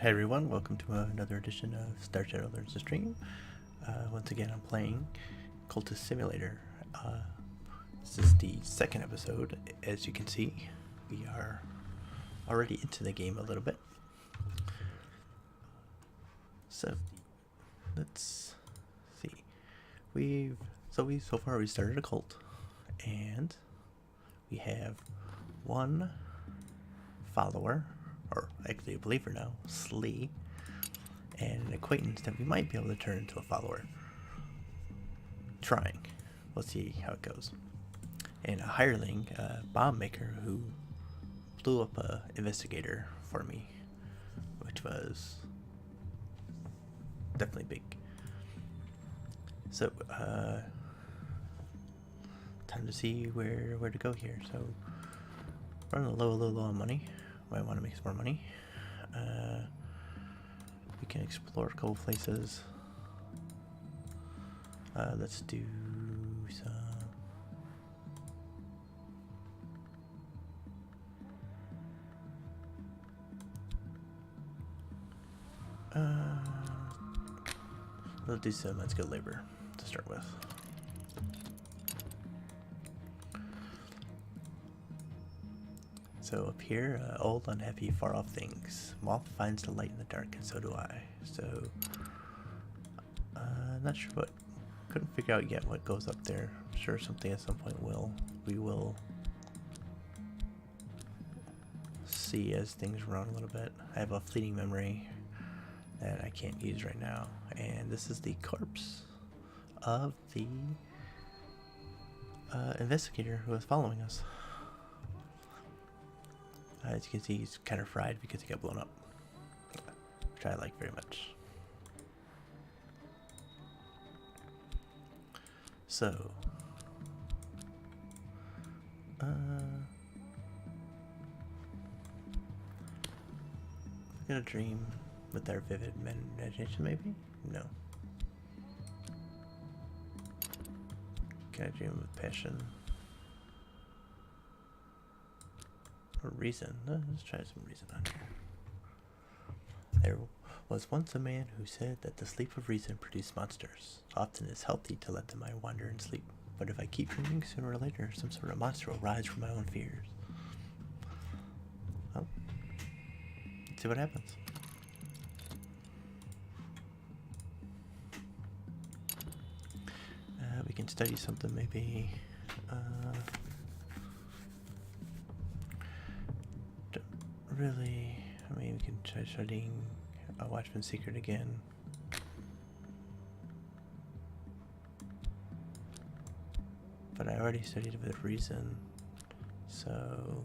Hey everyone, welcome to another edition of Starshadow Learns to Stream. Once again, I'm playing Cultist Simulator. This is the second episode. As you can see, we are already into the game a little bit. So, let's see. So far we started a cult, and we have one follower, or actually a believer now, Slee, and an acquaintance that we might be able to turn into a follower. Trying. We'll see how it goes. And a hireling, a bomb maker, who blew up a investigator for me, which was definitely big. So, time to see where to go here. So, running a little low on money. Might want to make some more money. We can explore a couple places. Let's do some. We'll do some unskilled labor to start with. So up here, old, unhappy, far-off things. Moth finds the light in the dark, and so do I. So, not sure what. Couldn't figure out yet what goes up there. I'm sure something at some point we will see as things run a little bit. I have a fleeting memory that I can't use right now, and this is the corpse of the investigator who was following us. As you can see, he's kind of fried because he got blown up, which I like very much. So, I'm gonna dream with our vivid imagination, maybe? No. Can I dream with passion? Or reason? Let's try some reason on here. There was once a man who said that the sleep of reason produced monsters. Often it's healthy to let the mind wander and sleep, but if I keep dreaming, sooner or later some sort of monster will rise from my own fears. Well, let's see what happens. We can study something maybe. Really, I mean, we can try studying a Watchman's Secret again. But I already studied it with reason, so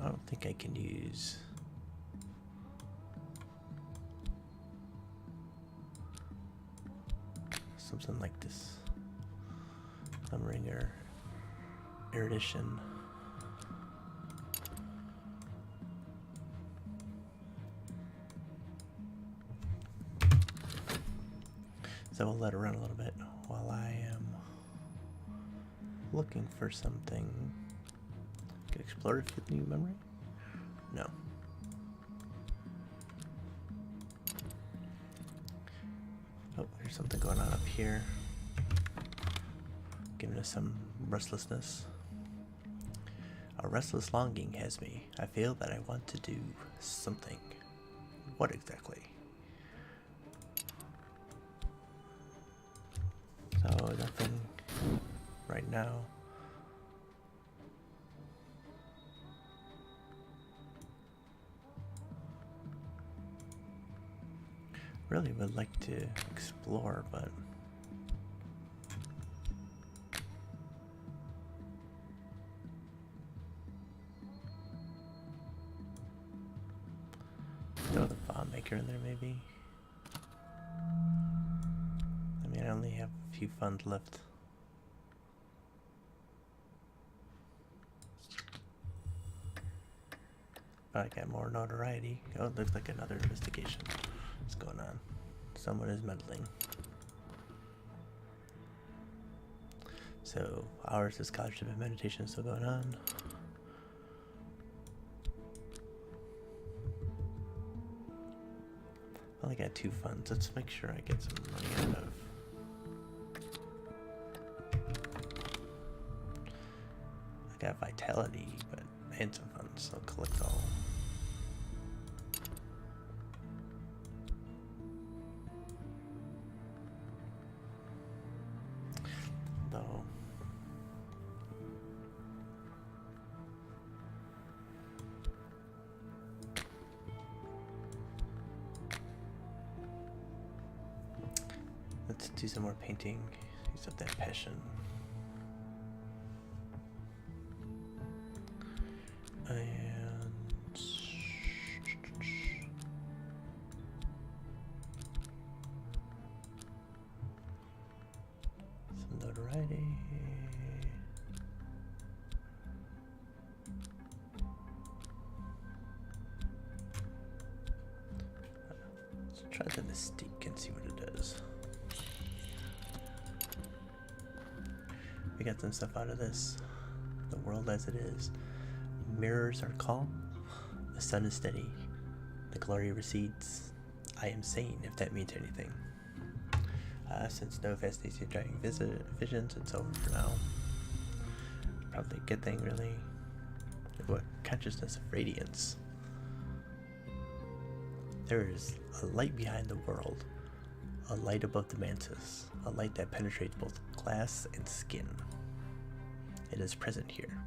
I don't think I can use something like this. Thumbring or erudition. So we'll let it run a little bit while I am looking for something. Get explored with new memory? No. Oh, there's something going on up here. Giving us some restlessness. A restless longing has me. I feel that I want to do something. What exactly? So, nothing right now. Really would like to explore, but throw the bomb maker in there, maybe. I mean, I only have a few funds left. But I got more notoriety. Oh, it looks like another investigation. What's going on? Someone is meddling. So, hours of scholarship and meditation is still going on. I only got 2 funds. Let's make sure I get some money out of. I got vitality, but and some funds, so collect all. No. Let's do some more painting. Use up that passion. And some notoriety. Let's try the mystique and see what it does. We got some stuff out of this. The world as it is. Mirrors are calm. The sun is steady. The glory recedes. I am sane, if that means anything. Since no fascination driving visions, it's over for now. Probably a good thing, really. What consciousness of radiance. There is a light behind the world. A light above the mantis. A light that penetrates both glass and skin. It is present here.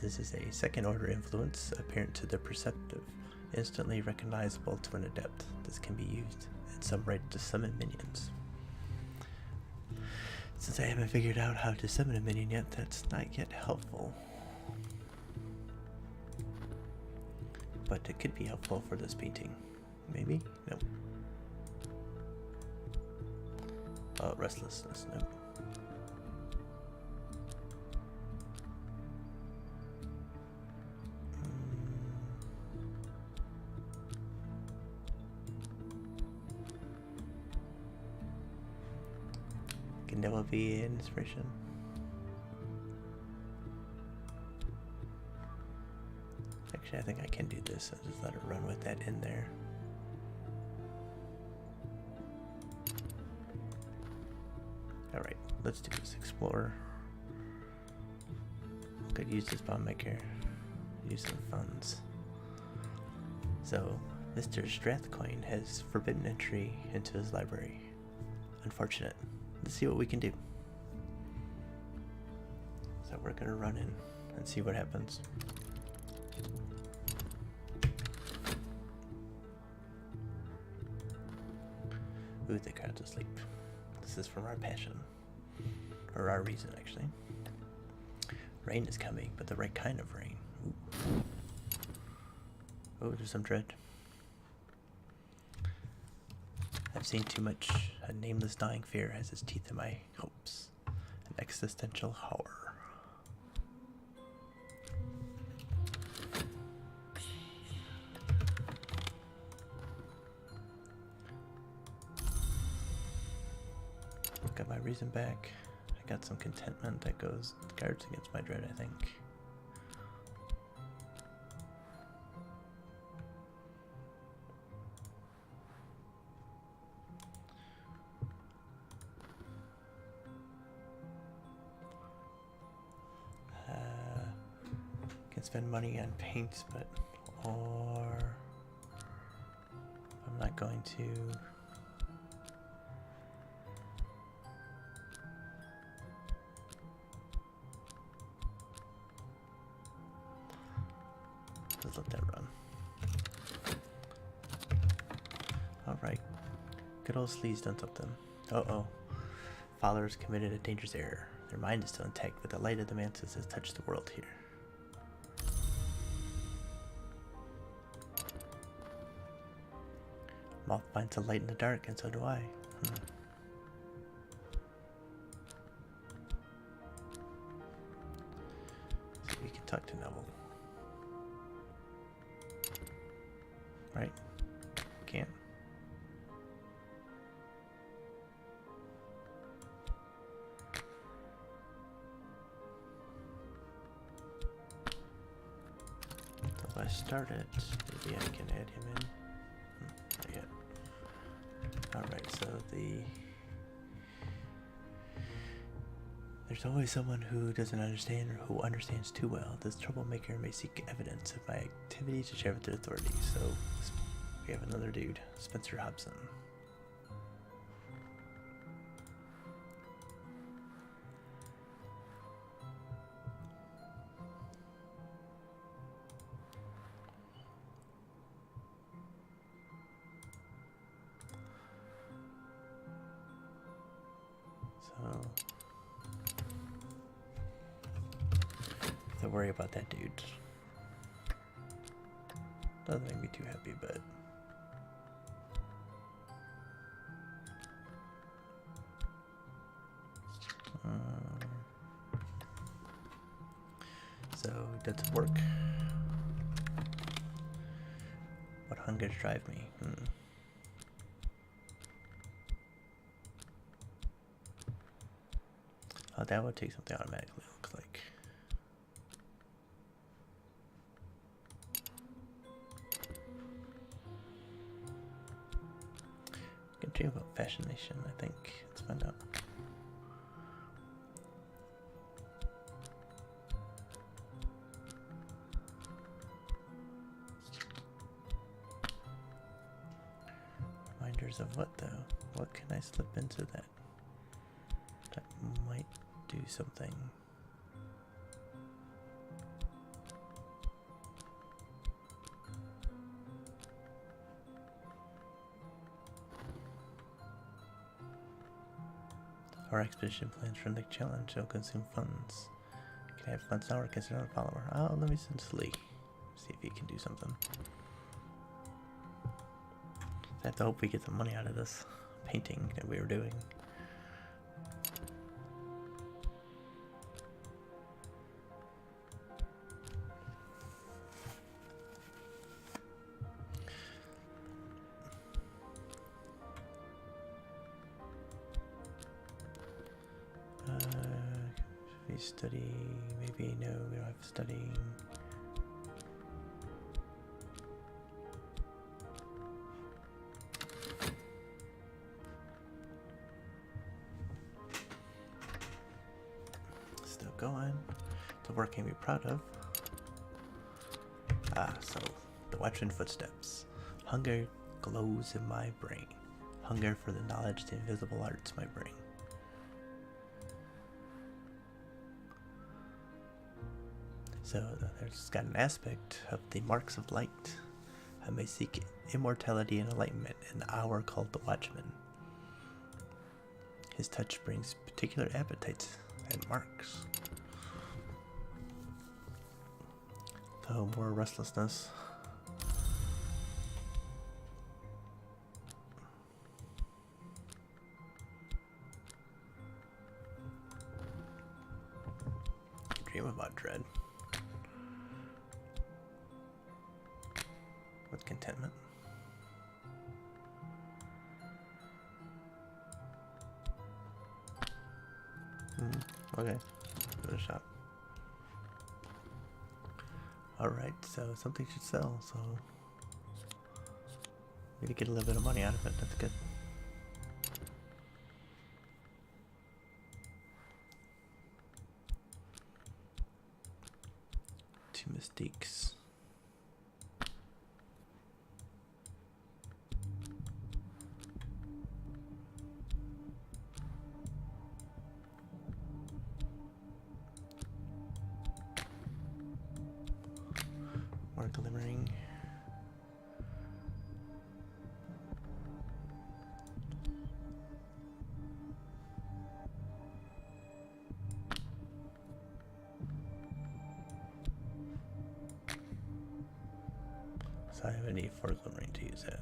This is a second-order influence apparent to the perceptive, instantly recognizable to an adept. This can be used in some right to summon minions. Since I haven't figured out how to summon a minion yet, that's not yet helpful. But it could be helpful for this painting. Maybe? No. Oh, restlessness. No. Can never be an inspiration. Actually, I think I can do this. I'll just let it run with that in there. Alright, let's do this. Explorer. Could use this bomb maker. Use some funds. So, Mr. Strathcoin has forbidden entry into his library. Unfortunate. Let's see what we can do. So we're gonna run in and see what happens. Ooh, the crowd's asleep. This is from our passion. Or our reason, actually. Rain is coming, but the right kind of rain. Ooh. Oh, there's some dread. I've seen too much. A nameless dying fear has its teeth in my hopes. An existential horror. Got my reason back. I got some contentment that guards against my dread, I think. Can spend money on paints, but or I'm not going to. Let's let that run. Alright. Good old sleaze done something. Uh-oh. Followers committed a dangerous error. Their mind is still intact, but the light of the mantis has touched the world here. Moth finds a light in the dark, and so do I. So we can talk to Neville. Right? Can't. So if I start it, maybe I can add him in. Not yet. Alright, so there's always someone who doesn't understand or who understands too well. This troublemaker may seek evidence of my activity to share with the authorities. So we have another dude, Spencer Hobson. So don't worry about that dude. Doesn't make me too happy, but so he did some work. What hungers drive me? Oh, that would take something automatically, looks like. Can dream about fascination, I think. Let's find out. Reminders of what, though? What can I slip into that? That might do something. Our expedition plans for the next challenge will consume funds. Can I have funds now or consider a follower? Oh, let me send Lee. See if he can do something. I have to hope we get some money out of this painting that we were doing. We study, maybe no, we don't have studying. Still going. The work can be proud of. So the Watchman footsteps. Hunger glows in my brain. Hunger for the knowledge the invisible arts might bring. So there's got an aspect of the marks of light. I may seek immortality and enlightenment in the hour called the Watchman. His touch brings particular appetites and marks. Though more restlessness. Dream about dread. With contentment. Okay, give it a shot. Alright, so something should sell, so we need to get a little bit of money out of it, that's good. Two mistakes. More glimmering. So I have a need for glimmering to use that.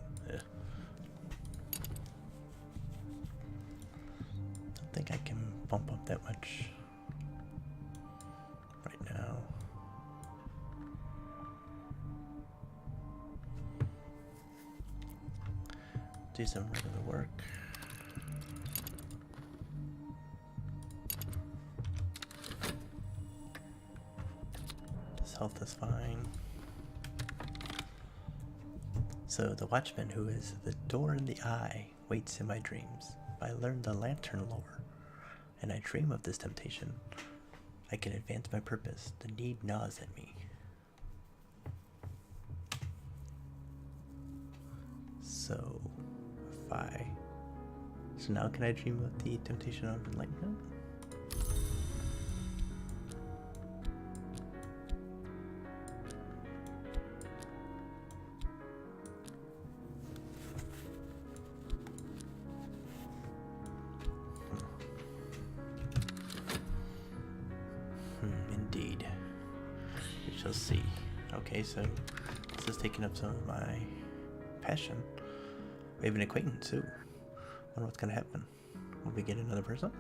Don't think I can bump up that much right now. Do some regular work. His health is fine. So the Watchman, who is the door in the eye, waits in my dreams. If I learn the lantern lore, and I dream of this temptation, I can advance my purpose. The need gnaws at me. So, so now can I dream of the temptation of enlightenment? Indeed. We shall see. Okay, so this is taking up some of my passion. We have an acquaintance too. Wonder what's gonna happen. Will we get another person?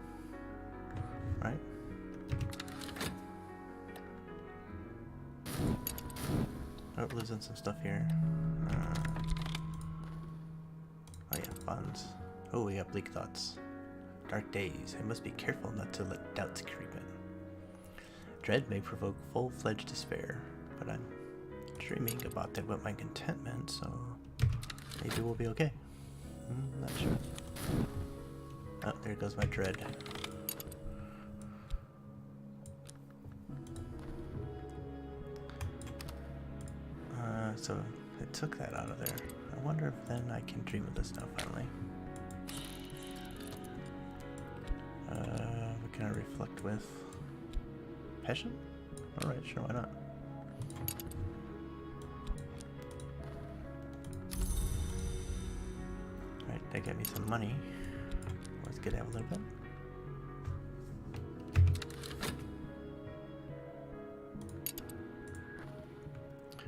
Right? Oh, losing some stuff here. Oh yeah, funds. Oh, we got bleak thoughts. Dark days. I must be careful not to let doubts creep in. Dread may provoke full-fledged despair, but I'm dreaming about that with my contentment, so maybe we'll be okay. Not sure. Oh, there goes my dread. So it took that out of there. I wonder if then I can dream of this now finally. What can I reflect with? Passion? Alright, sure, why not? Alright, that got me some money. Let's get out a little bit.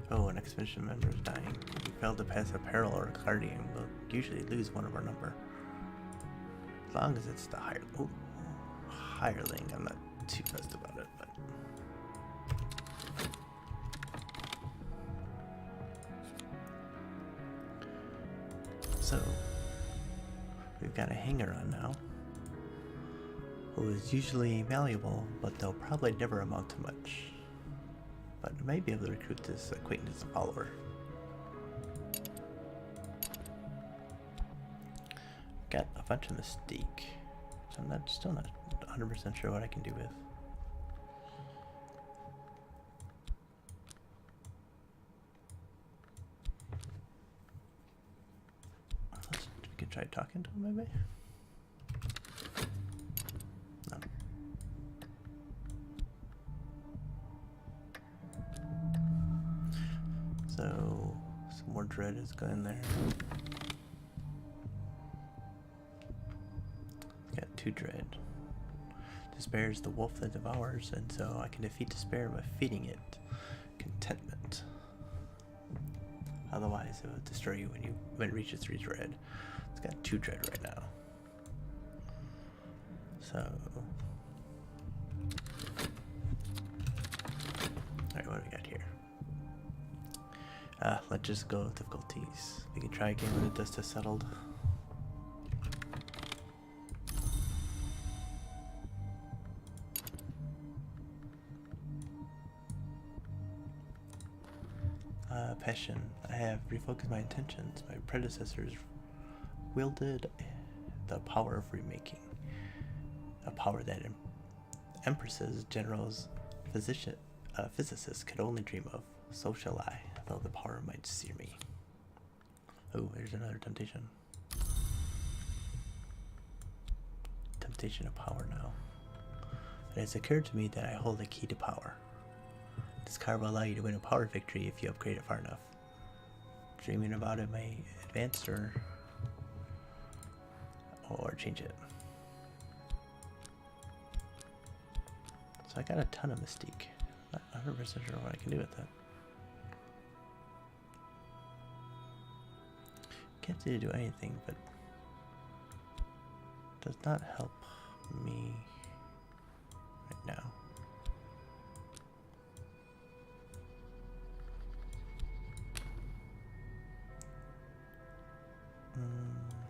Oh, an expedition member is dying. If we fail to pass a peril or a guardian, we'll usually lose one of our number. As long as it's the hireling, I'm not too fussed about it, but... So, we've got a hanger-on now, who is usually malleable, but they'll probably never amount to much. But I may be able to recruit this acquaintance as a follower. Got a bunch of mystique, so I'm still not 100% sure what I can do with. We could try talking to him, maybe? No. So, some more dread is going there. Got 2 dread. Despair is the wolf that devours, and so I can defeat despair by feeding it contentment. Otherwise, it will destroy you when it reaches 3 dread. It's got 2 dread right now. So, alright, what do we got here? Let's just go with difficulties. We can try again when the dust has settled. Passion. I have refocused my intentions. My predecessors wielded the power of remaking. A power that empresses, generals, physicists could only dream of. So shall I, though the power might sear me. Oh, there's another temptation. Temptation of power now. It has occurred to me that I hold the key to power. This card will allow you to win a power victory if you upgrade it far enough. Dreaming about it may advance or change it. So I got a ton of mystique. Not 100% sure what I can do with that. Can't really do anything, but does not help me right now.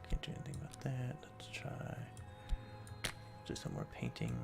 Can't do anything about that. Let's try do some more painting.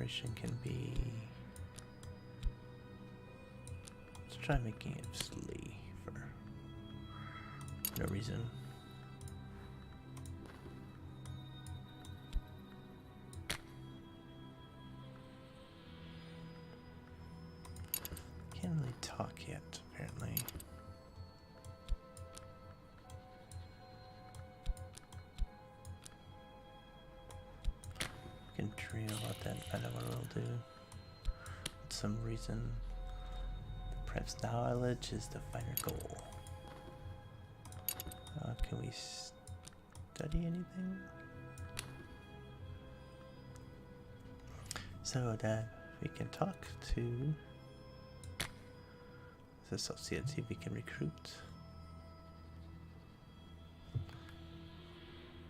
operation can be. Let's try making it Slee for no reason. Can't really talk yet, apparently. We can trio about that and find out what it'll do. For some reason, the prep's knowledge is the finer goal. Can we study anything? So that we can talk to the associates, see if we can recruit.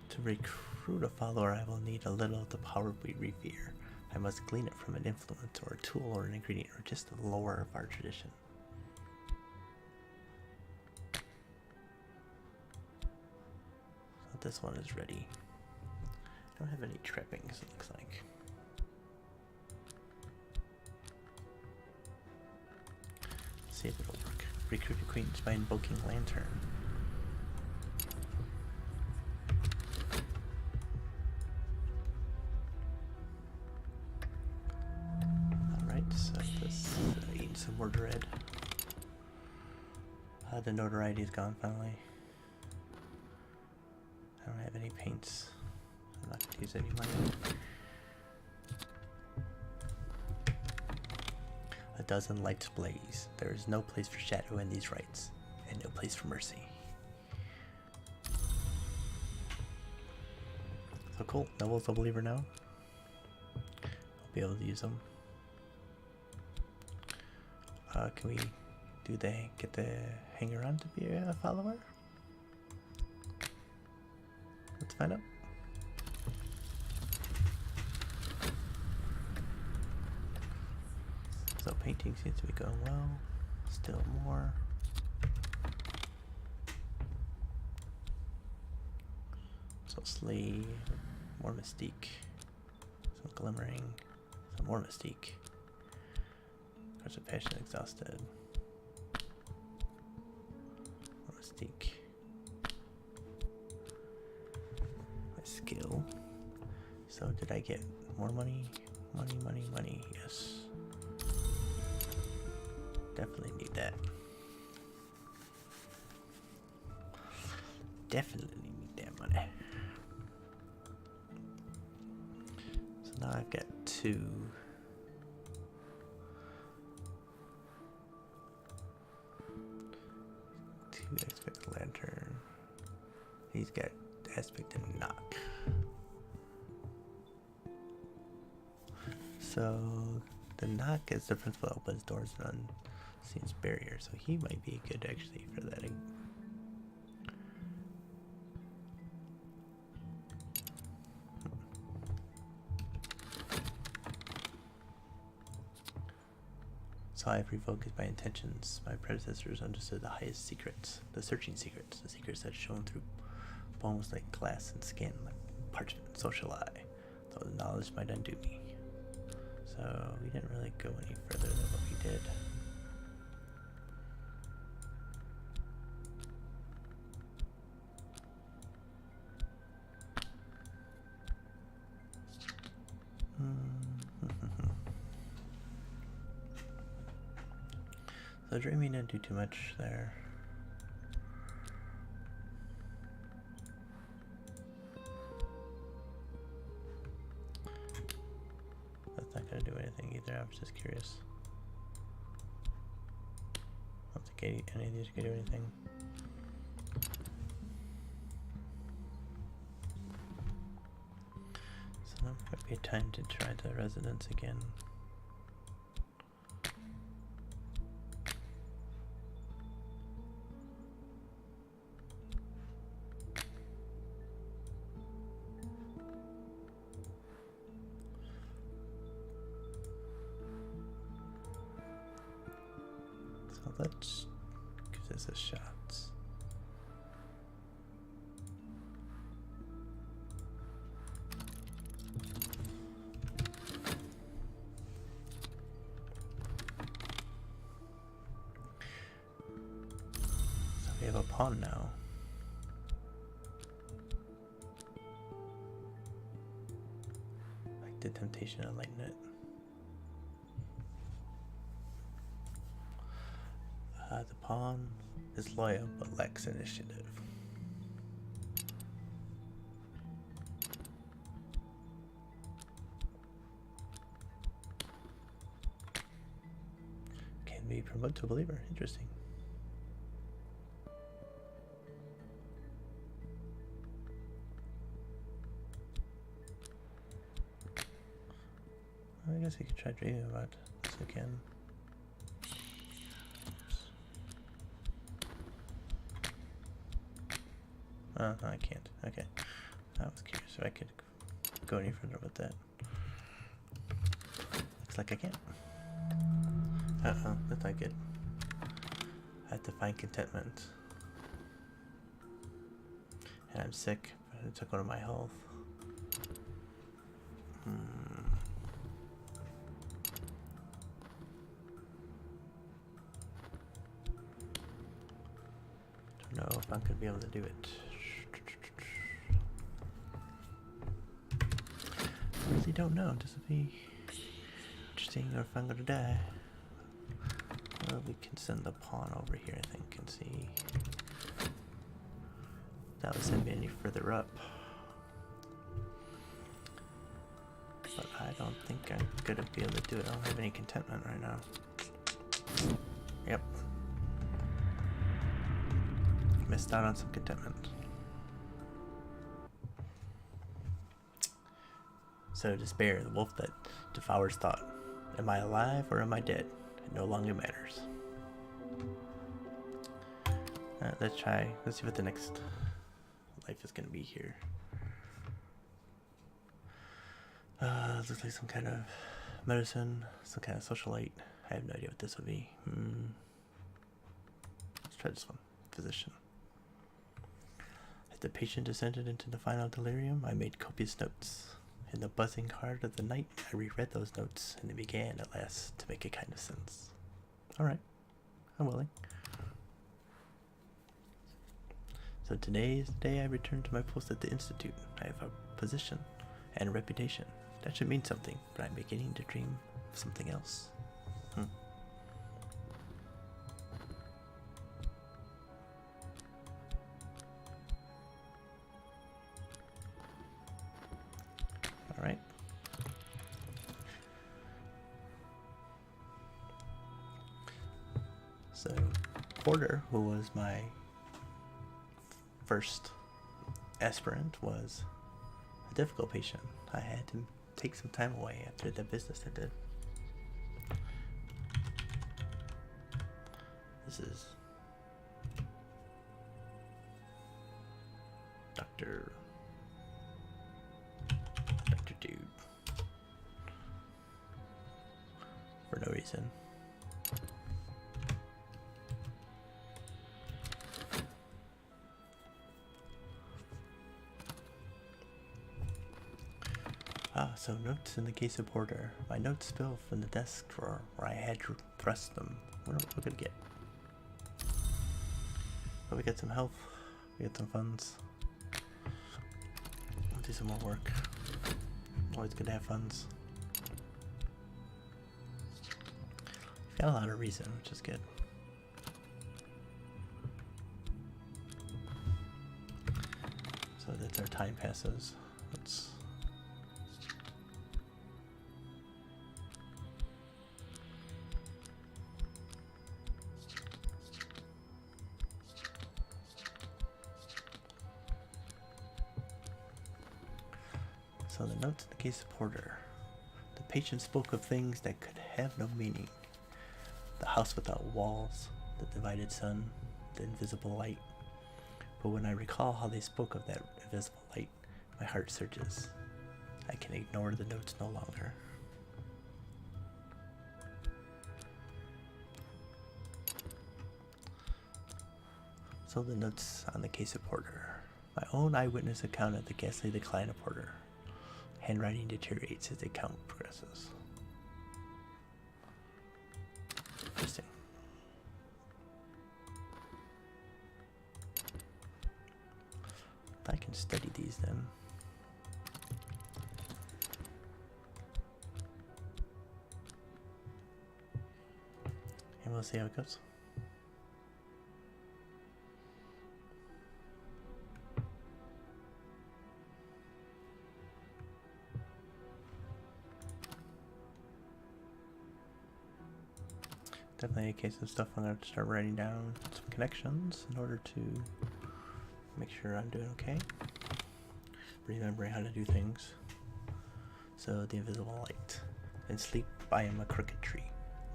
To recruit a follower, I will need a little of the power we revere. I must glean it from an influence or a tool or an ingredient or just the lore of our tradition. So this one is ready. I don't have any trappings, it looks like. See if it'll work. Recruit acquaintance by invoking lantern. Alright, so this eating some more dread. The notoriety is gone finally. I don't have any paints. I'm not going to use any money. A dozen lights blaze. There is no place for shadow in these rites, and no place for mercy. So cool. Neville's a believer now. I'll be able to use them. Can we do get the hanger on to be a follower? Let's find out. So painting seems to be going well. Still more. So Slee, more mystique. Some glimmering, some more mystique. Curse of passion exhausted. More mystique. My skill. So did I get more money? Money, yes. Definitely need that. Definitely need that money. So now I've got two. Aspect lantern. He's got aspect and knock. So the knock is the principal opens doors and seems barrier, so he might be good actually for that. So I have revoked my intentions. My predecessors understood the highest secrets, the searching secrets, the secrets that shone through bones like glass and skin, like parchment, social eye. Though the knowledge might undo me. So we didn't really go any further than what we did. So dreaming didn't do too much there. That's not gonna do anything either. I was just curious. I don't think any of these are gonna do anything. So now might be time to try the residence again. Let's give this a shot. a pawn now. Like the temptation to lighten it. The pawn is loyal but lacks initiative. Can be promoted to a believer. Interesting. I guess I could try dreaming about this again. Oh, I can't. Okay. I was curious if I could go any further with that. Looks like I can't. Uh-oh, that's not good. I have to find contentment. And I'm sick. It took one of my health. Don't know if I'm gonna be able to do it. I really don't know. This will be interesting, or if I'm gonna die. Well, we can send the pawn over here, I think, and see. That would send me any further up. But I don't think I'm gonna be able to do it. I don't have any contentment right now. Yep. Missed out on some contentment. So despair, the wolf that devours thought. Am I alive or am I dead? It no longer matters. Let's see what the next life is going to be here. Looks like some kind of medicine, some kind of socialite. I have no idea what this would be. Let's try this one. Physician. As the patient descended into the final delirium, I made copious notes. In the buzzing heart of the night, I reread those notes, and they began at last to make a kind of sense. Alright, I'm willing. So today is the day I return to my post at the Institute. I have a position and a reputation. That should mean something, but I'm beginning to dream of something else. Alright. So, Porter, who was my first aspirant, was a difficult patient. I had to take some time away after the business I did. This is Dr. Dude. For no reason. So notes in the case of Porter. My notes spill from the desk drawer where I had to thrust them. What are we gonna get? But we get some health. We get some funds. We'll do some more work. Always good to have funds. We've got a lot of reason, which is good. So that's our time passes. Let's So the notes in the case of Porter. The patient spoke of things that could have no meaning. The house without walls, the divided sun, the invisible light. But when I recall how they spoke of that invisible light, my heart surges. I can ignore the notes no longer. So the notes on the case of Porter. My own eyewitness account of the ghastly decline of Porter. Handwriting deteriorates as the account progresses. Interesting. study these then. And we'll see how it goes. Definitely a case of stuff I'm going to start writing down some connections in order to make sure I'm doing okay. Remembering how to do things. So the invisible light. In sleep I am a crooked tree.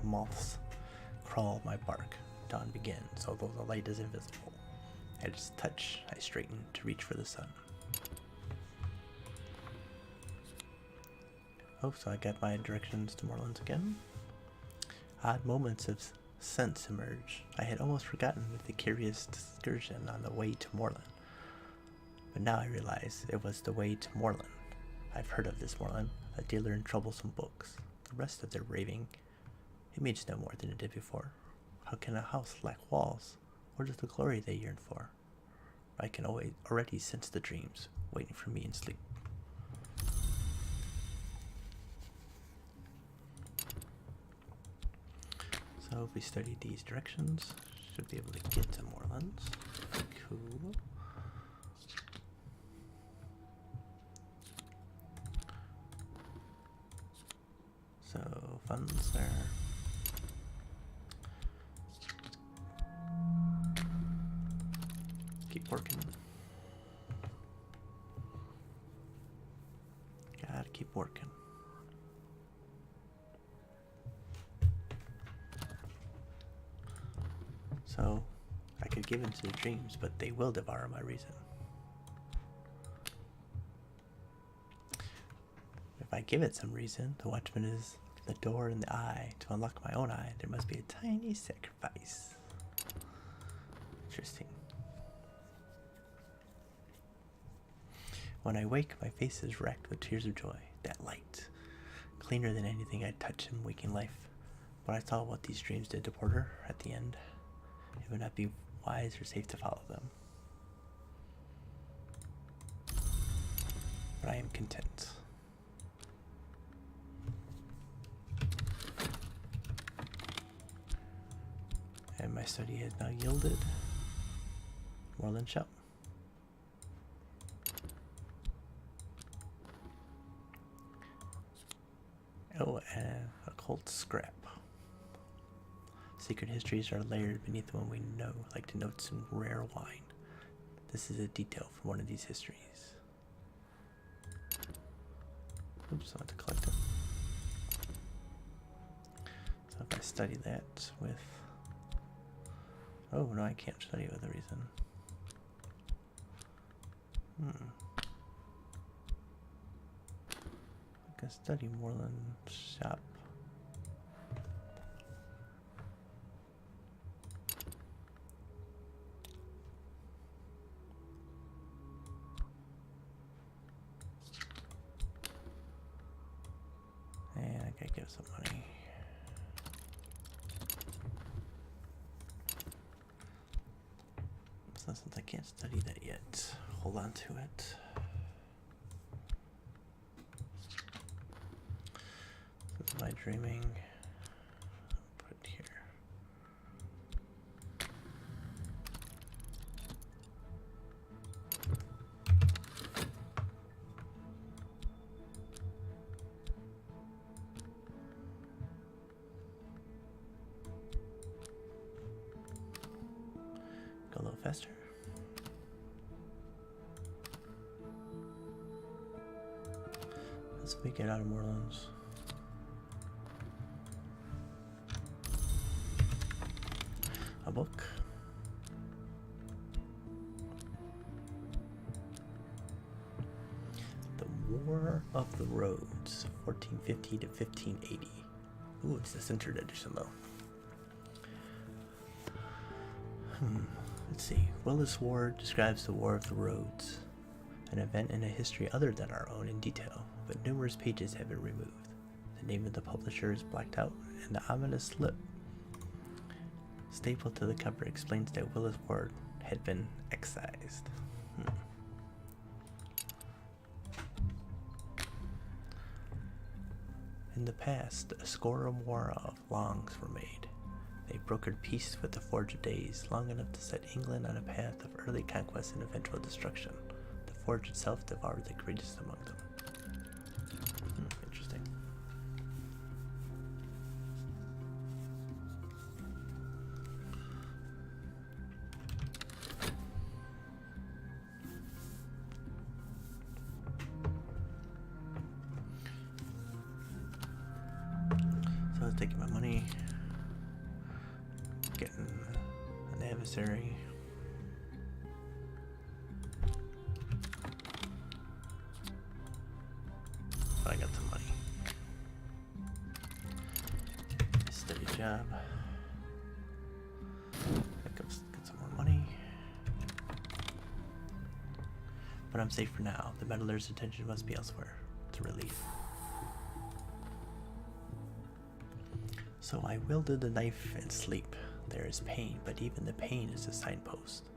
Moths crawl my bark. Dawn begins, although the light is invisible. At its touch I straighten to reach for the sun. Oh, so I got my directions to Moorlands again. Odd moments of sense emerge. I had almost forgotten the curious excursion on the way to Moorland. But now I realize it was the way to Moorland. I've heard of this Moorland, a dealer in troublesome books. The rest of their raving, it means no more than it did before. How can a house lack walls? What is the glory they yearn for? I can already sense the dreams waiting for me in sleep. So if we study these directions, should be able to get to Moorlands. Cool. So funds there. Keep working. Gotta keep working. So, I could give in to the dreams, but they will devour my reason. If I give it some reason, the watchman is the door in the eye. To unlock my own eye, there must be a tiny sacrifice. Interesting. When I wake, my face is racked with tears of joy. That light, cleaner than anything I'd touch in waking life. When I saw what these dreams did to Porter at the end, it would not be wise or safe to follow them. But I am content. And my study has now yielded Moorland Shop. Oh, and occult scrap. Secret histories are layered beneath the one we know, like the notes in rare wine. This is a detail from one of these histories. Oops, I want to collect them. So if I study that with... Oh, no, I can't study it with a reason. I can study Moorland Shop. And I gotta give some money. So since I can't study that yet, hold on to it. This is my dreaming. I'll put it here. Go a little faster. Let's make it out of Moorlands. A book. The War of the Roads, 1450 to 1580. Ooh, it's the centered edition though. Let's see. Willis Ward describes the War of the Roads, an event in a history other than our own in detail, but numerous pages have been removed. The name of the publisher is blacked out, and the ominous slip stapled to the cover explains that Willis Ward had been excised. In the past, a score or more of longs were made. They brokered peace with the Forge of Days, long enough to set England on a path of early conquest and eventual destruction. The Forge itself devoured the greatest among them. Interesting. So I was taking my money, getting an adversary. I got some money. Steady job. Get some more money. But I'm safe for now. The meddler's attention must be elsewhere. It's a relief. So I wielded the knife and sleep. There is pain, but even the pain is a signpost.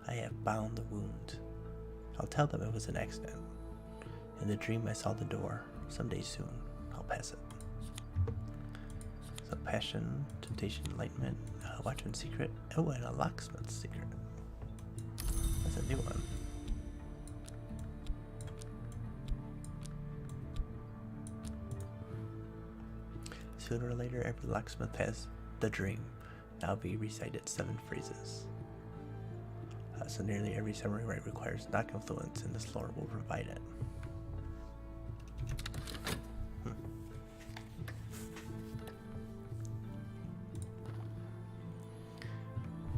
I have bound the wound. I'll tell them it was an accident. In the dream I saw the door. Someday soon, I'll pass it. So passion, temptation, enlightenment, watchman's secret. Oh, and a locksmith's secret. That's a new one. Sooner or later, every locksmith has the dream. Now be recited 7 phrases. So nearly every summary rite requires knock influence, and this lore will provide it.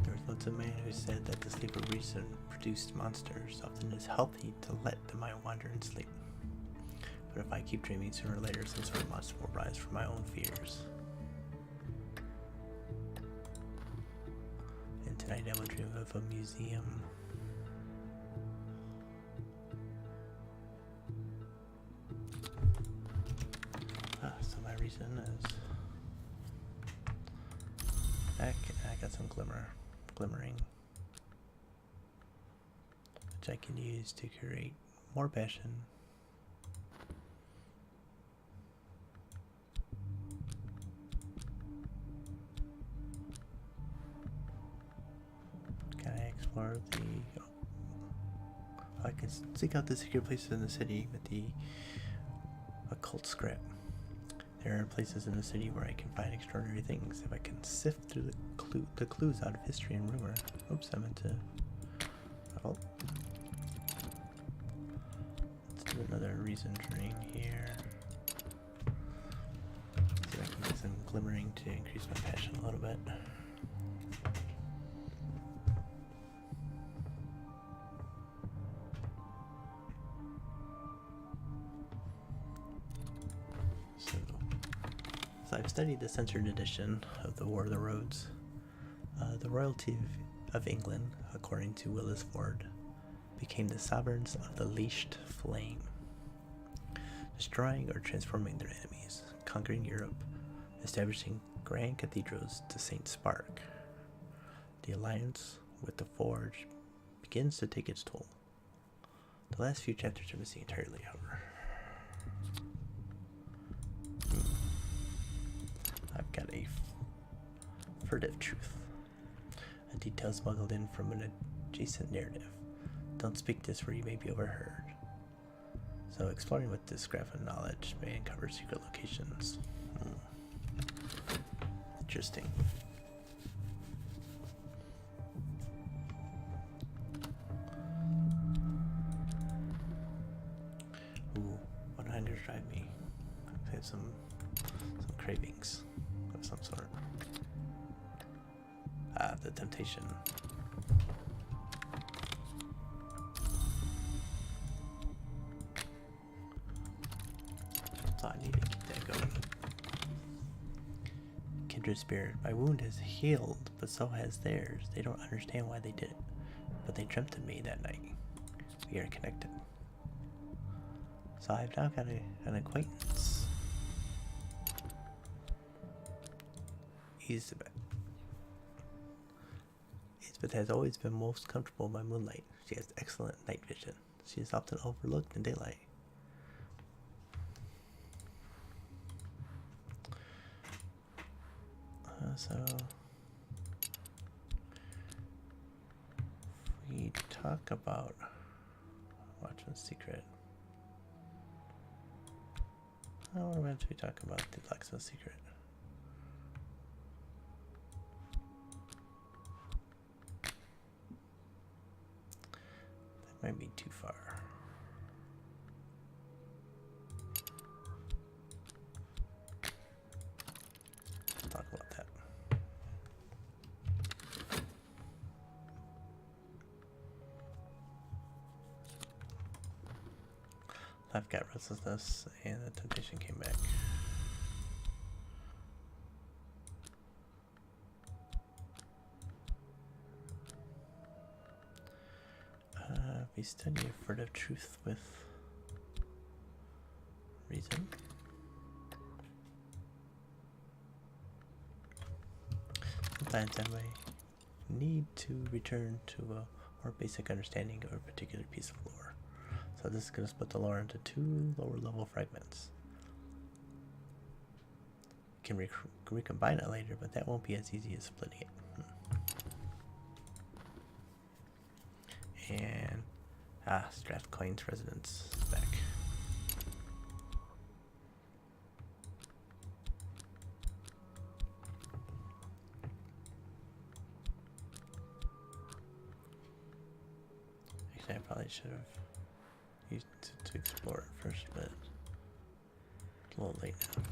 There was once a man who said that the sleep of reason produced monsters. Often it is healthy to let the mind wander in sleep. But if I keep dreaming, sooner or later some sort of monster will rise from my own fears. And tonight I will dream of a museum. So my reason is back. I got some glimmering, which I can use to create more passion. Explore the. I can seek out the secret places in the city with the occult scrap. There are places in the city where I can find extraordinary things if I can sift through the clues out of history and rumor. Oops, I meant to. Oh. Let's do another reason dream here. See if I can get some glimmering to increase my passion a little bit. I've studied the censored edition of the War of the Roads. The royalty of England, according to Willis Ford, became the sovereigns of the leashed flame, destroying or transforming their enemies, conquering Europe, establishing grand cathedrals to St. Spark. The alliance with the Forge begins to take its toll. The last few chapters are missing entirely, however. I've got a furtive truth. A detail smuggled in from an adjacent narrative. Don't speak this where you may be overheard. So exploring with this graph of knowledge may uncover secret locations. Interesting. Ooh, what hunger drive me? I have some cravings of some sort. The temptation. So I need to keep that going. Kindred spirit, my wound has healed, but so has theirs. They don't understand why they did it, but they dreamt of me that night. We are connected. So I've now got an acquaintance. Elizabeth. Elizabeth has always been most comfortable by moonlight. She has excellent night vision. She is often overlooked in daylight. So if we talk about Watchman's Secret. Oh, what if we talk about the Blacksmith's Secret? That might be too far. Let's talk about that. I've got restlessness and the temptation came back. We study a furtive truth with reason. Sometimes I might need to return to a more basic understanding of a particular piece of lore. So this is going to split the lore into 2 lower level fragments. You can recombine it later, but that won't be as easy as splitting it. And Strathcoin's residence is back. Actually, I probably should have used it to explore it first, but it's a little late now.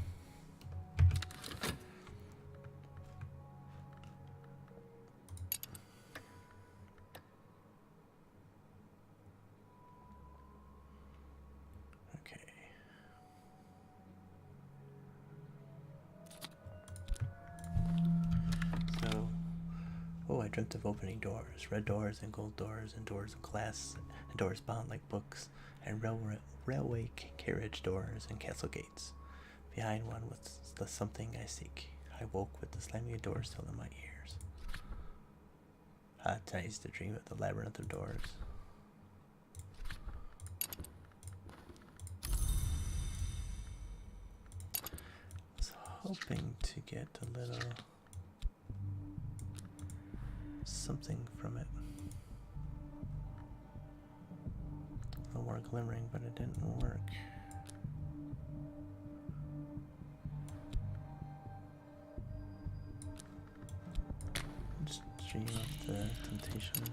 I dreamt of opening doors, red doors and gold doors, and doors of glass, and doors bound like books, and railway carriage doors and castle gates. Behind one was the something I seek. I woke with the slamming of doors still in my ears. I used to dream of the labyrinth of doors. I was hoping to get a little something from it. A little more glimmering, but it didn't work. Just dream of the temptation.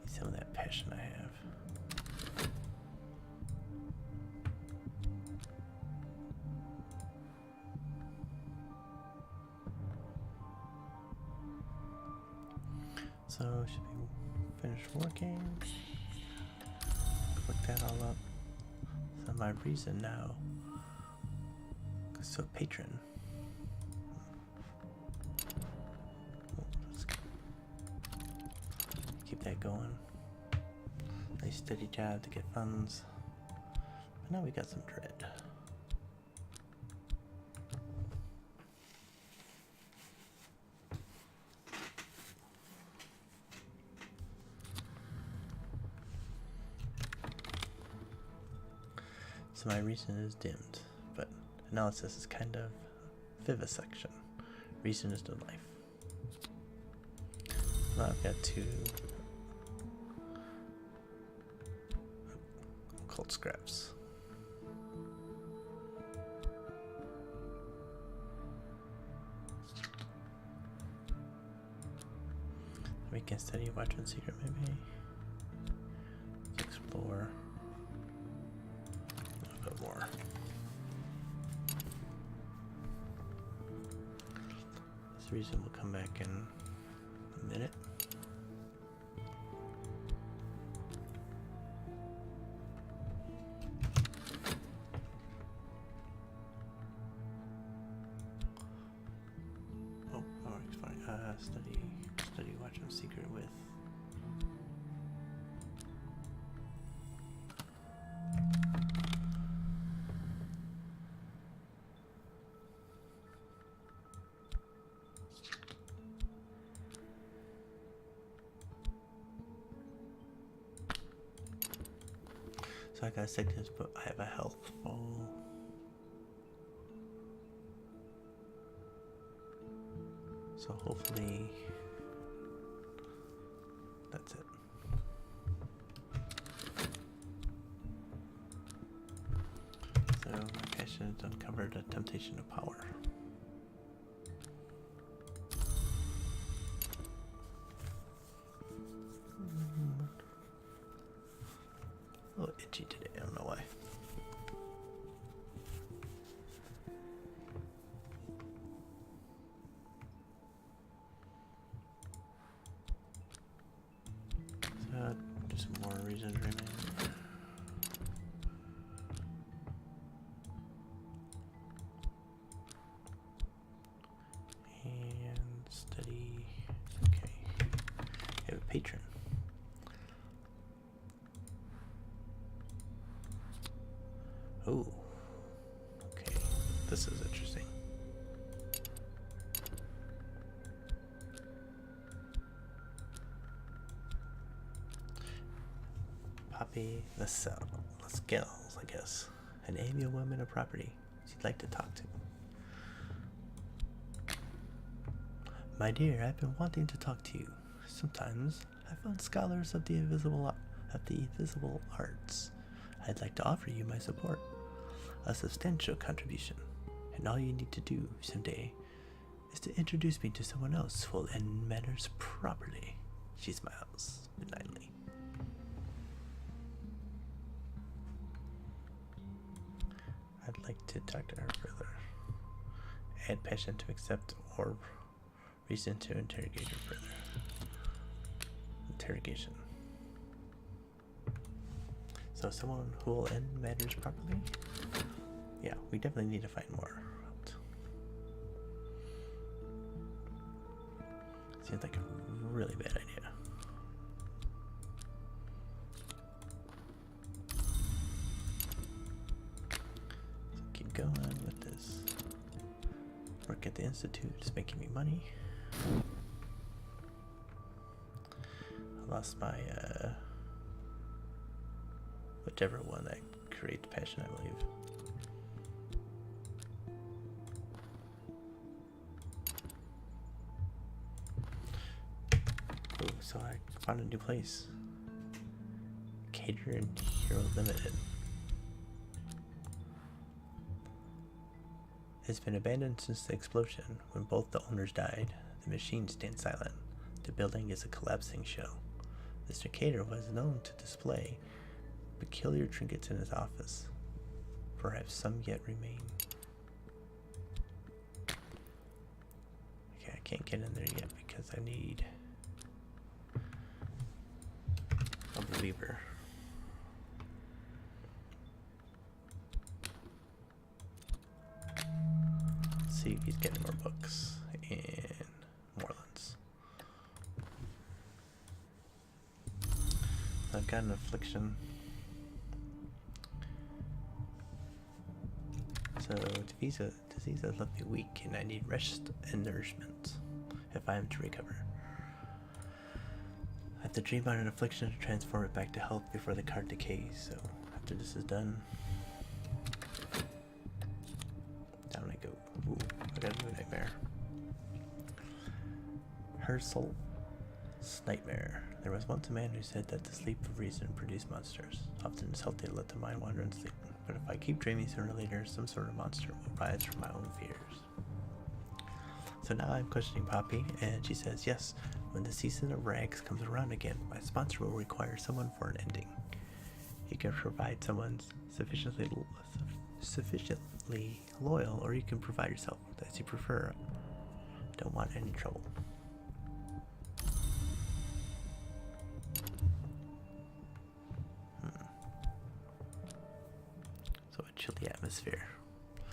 Some of that passion I have. So should be finished working. Click that all up. So my reason now goes to a patron. Let's keep that going. Nice steady job to get funds. But now we got some dread. So my reason is dimmed, but analysis is kind of vivisection. Reason is the life. Now I've got 2 occult scraps. We can study Watchman's Secret maybe. Let's explore a little bit more. This reason will come back in a minute. Oh, it's fine. Study Watchman's Secret with. So I got sickness, but I have a health full. So hopefully that's it. So my passion has uncovered a temptation of power. A little itchy today, I don't know why. So do some more reasons right now. And study. Okay. I have a patron. Oh, okay, this is interesting. Poppy Lascelles, I guess. An amiable woman of property she'd like to talk to. My dear, I've been wanting to talk to you. Sometimes I found scholars of the invisible arts. I'd like to offer you my support. A substantial contribution, and all you need to do someday is to introduce me to someone else who will end matters properly. She smiles benignly. I'd like to talk to her further. Add passion to accept or reason to interrogate her further. Interrogation. So someone who will end matters properly? Yeah, we definitely need to find more out. Seems like a really bad idea. So keep going with this. Work at the Institute is making me money. I lost my whichever one that creates passion, I believe. Oh, so I found a new place. Cater and Hero Limited. It's been abandoned since the explosion. When both the owners died, the machine stayed silent. The building is a collapsing shell. Mr. Cater was known to display peculiar trinkets in his office. Perhaps some yet remain. Okay, I can't get in there yet because I need a believer. Let's see if he's getting more books in Morelands. So I've got an affliction. So disease has left me weak, and I need rest and nourishment if I am to recover. I have to dream about an affliction to transform it back to health before the card decays. So after this is done, down I go. Ooh, I got a new nightmare. Her soul's nightmare. There was once a man who said that the sleep of reason produced monsters. Often it's healthy to let the mind wander in sleep. But if I keep dreaming, sooner or later, some sort of monster will rise from my own fears. So now I'm questioning Poppy, and she says, yes, when the season of rags comes around again, my sponsor will require someone for an ending. You can provide someone sufficiently loyal, or you can provide yourself as you prefer. Don't want any trouble. So a chilly atmosphere.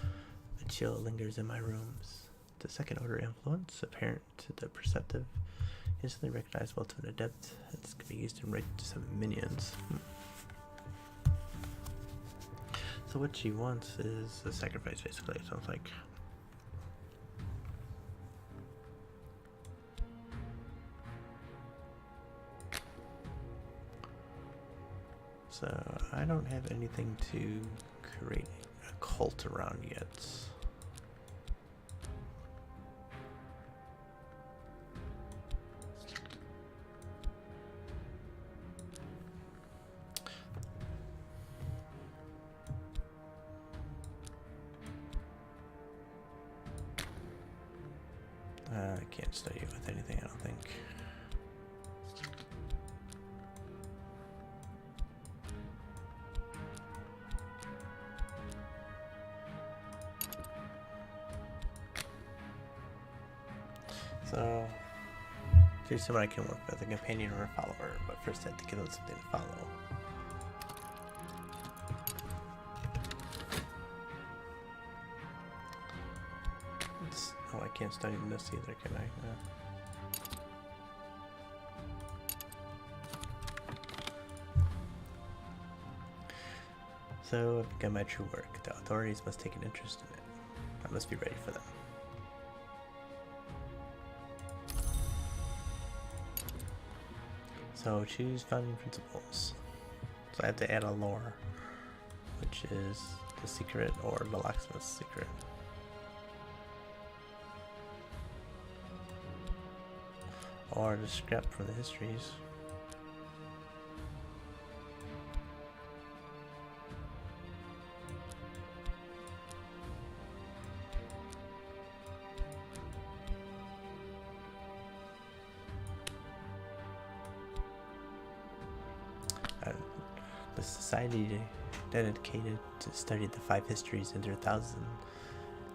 A chill lingers in my rooms. The second order influence, apparent to the perceptive, instantly recognizable to an adept. This can be used to raid some minions. So what she wants is a sacrifice, basically, it sounds like. So I don't have anything to create a cult around yet. I can't study it with anything, I don't think. So, here's someone I can work with, a companion or a follower, but first I have to give them something to follow. Oh, I can't study this either, can I? So, I've begun my true work. The authorities must take an interest in it. I must be ready for them. So, choose founding principles. So I have to add a lore, which is the secret or the locksmith's secret. Or the scrap from the histories. The society dedicated to study the 5 histories and their 1,000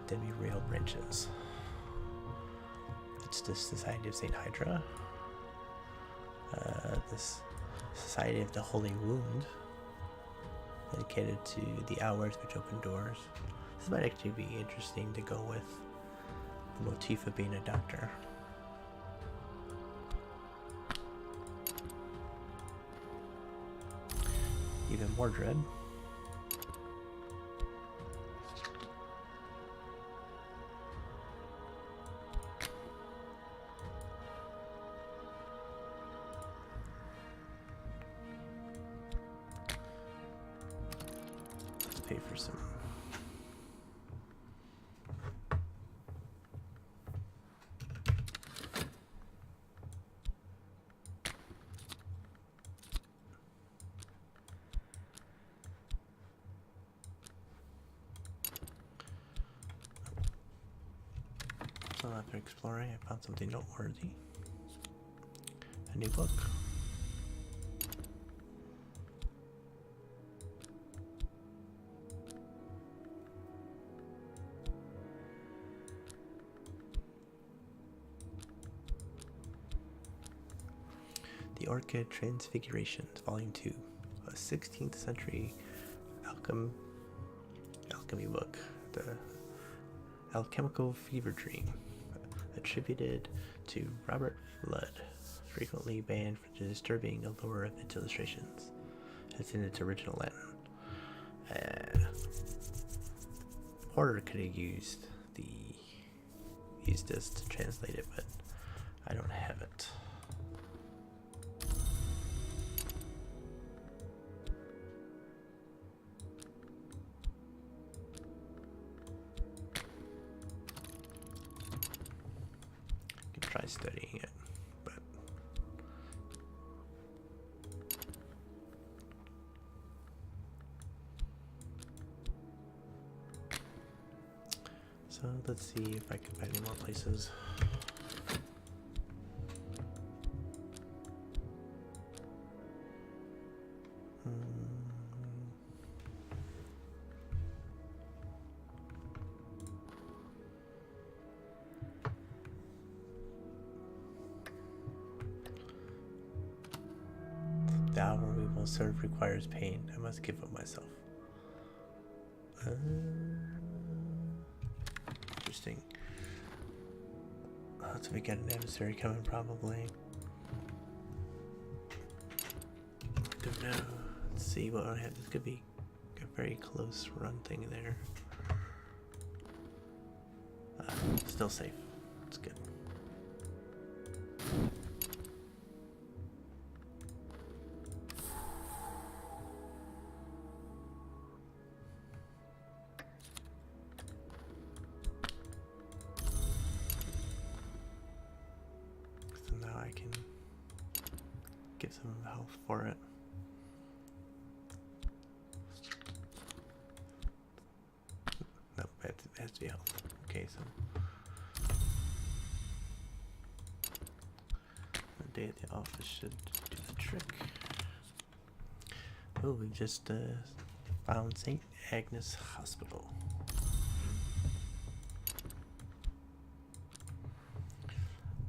demi-real branches. It's the Society of St. Hydra, this Society of the Holy Wound, dedicated to the hours which open doors. This might actually be interesting to go with the motif of being a doctor. Even more dread. Let's pay for some. So after exploring, I found something noteworthy. A new book. The Orchid Transfigurations, Volume 2, a 16th century alchemy book. The Alchemical Fever Dream, attributed to Robert Flood, frequently banned for the disturbing allure of its illustrations, as in its original Latin. Porter could have used this to translate it, but I don't have it. Try studying it, but so let's see if I can find any more places. The hour we will serve requires pain. I must give up myself. Interesting. So we got an adversary coming, probably. Don't know. Let's see what I have. This could be a very close run thing there. Still safe. It's good. give some health for it. No, it has to be health. Okay, so a day at the office should do the trick. Oh, we just found St. Agnes Hospital.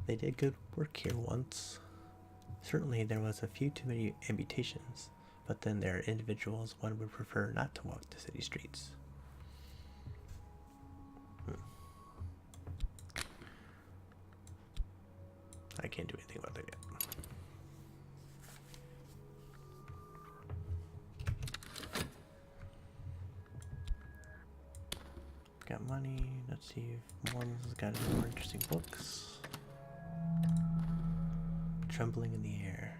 They did good work here once. Certainly there was a few too many amputations, but then there are individuals one would prefer not to walk the city streets. I can't do anything about that yet. Got money. Let's see if one's got any more interesting books. Trembling in the air.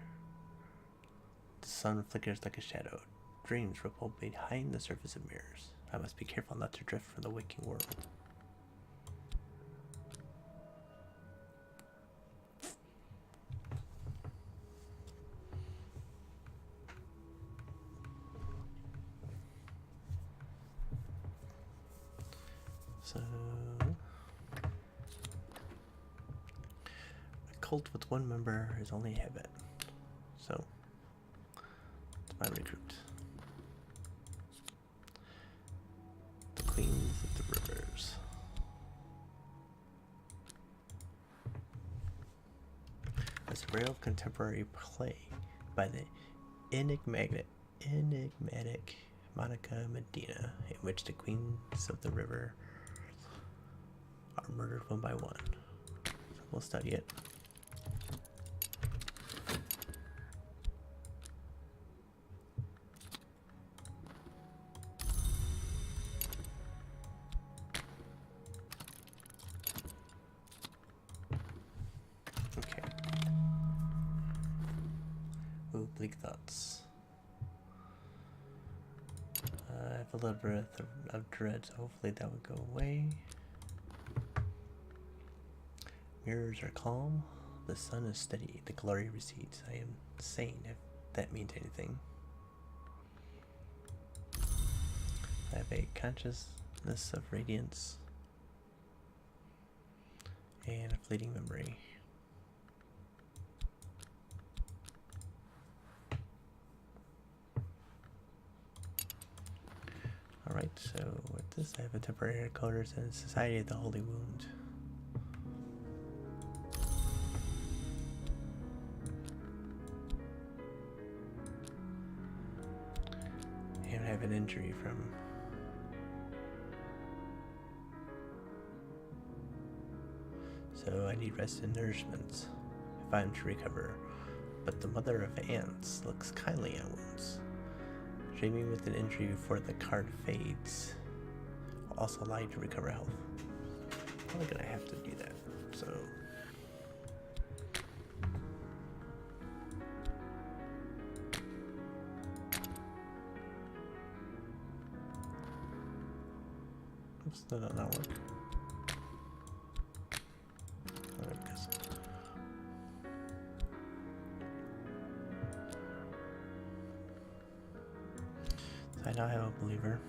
The sun flickers like a shadow. Dreams ripple behind the surface of mirrors. I must be careful not to drift from the waking world. So, a cult with one member is only a habit. So, it's my recruit. The Queens of the Rivers. A surreal contemporary play by the enigmatic Monica Medina, in which the Queens of the River are murdered one by one. So we'll study it. Okay. Ooh, bleak thoughts. I have a little bit of dread, so hopefully that would go away. Mirrors are calm, the sun is steady, the glory recedes. I am sane, if that means anything. I have a consciousness of radiance and a fleeting memory. Alright, so with this I have a temporary headquarters and Society of the Holy Wound. And I have an injury from so I need rest and nourishment if I'm to recover. But the mother of ants looks kindly on wounds. Dreaming with an injury before the card fades will also allow you to recover health. Probably gonna have to do that. So oops, that did not work. I guess. So I now have a believer.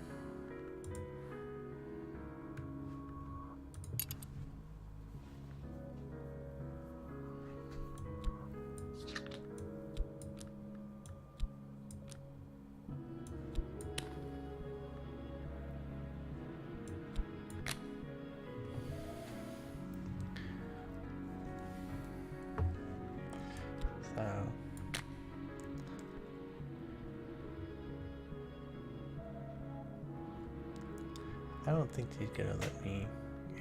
So I don't think he's gonna let me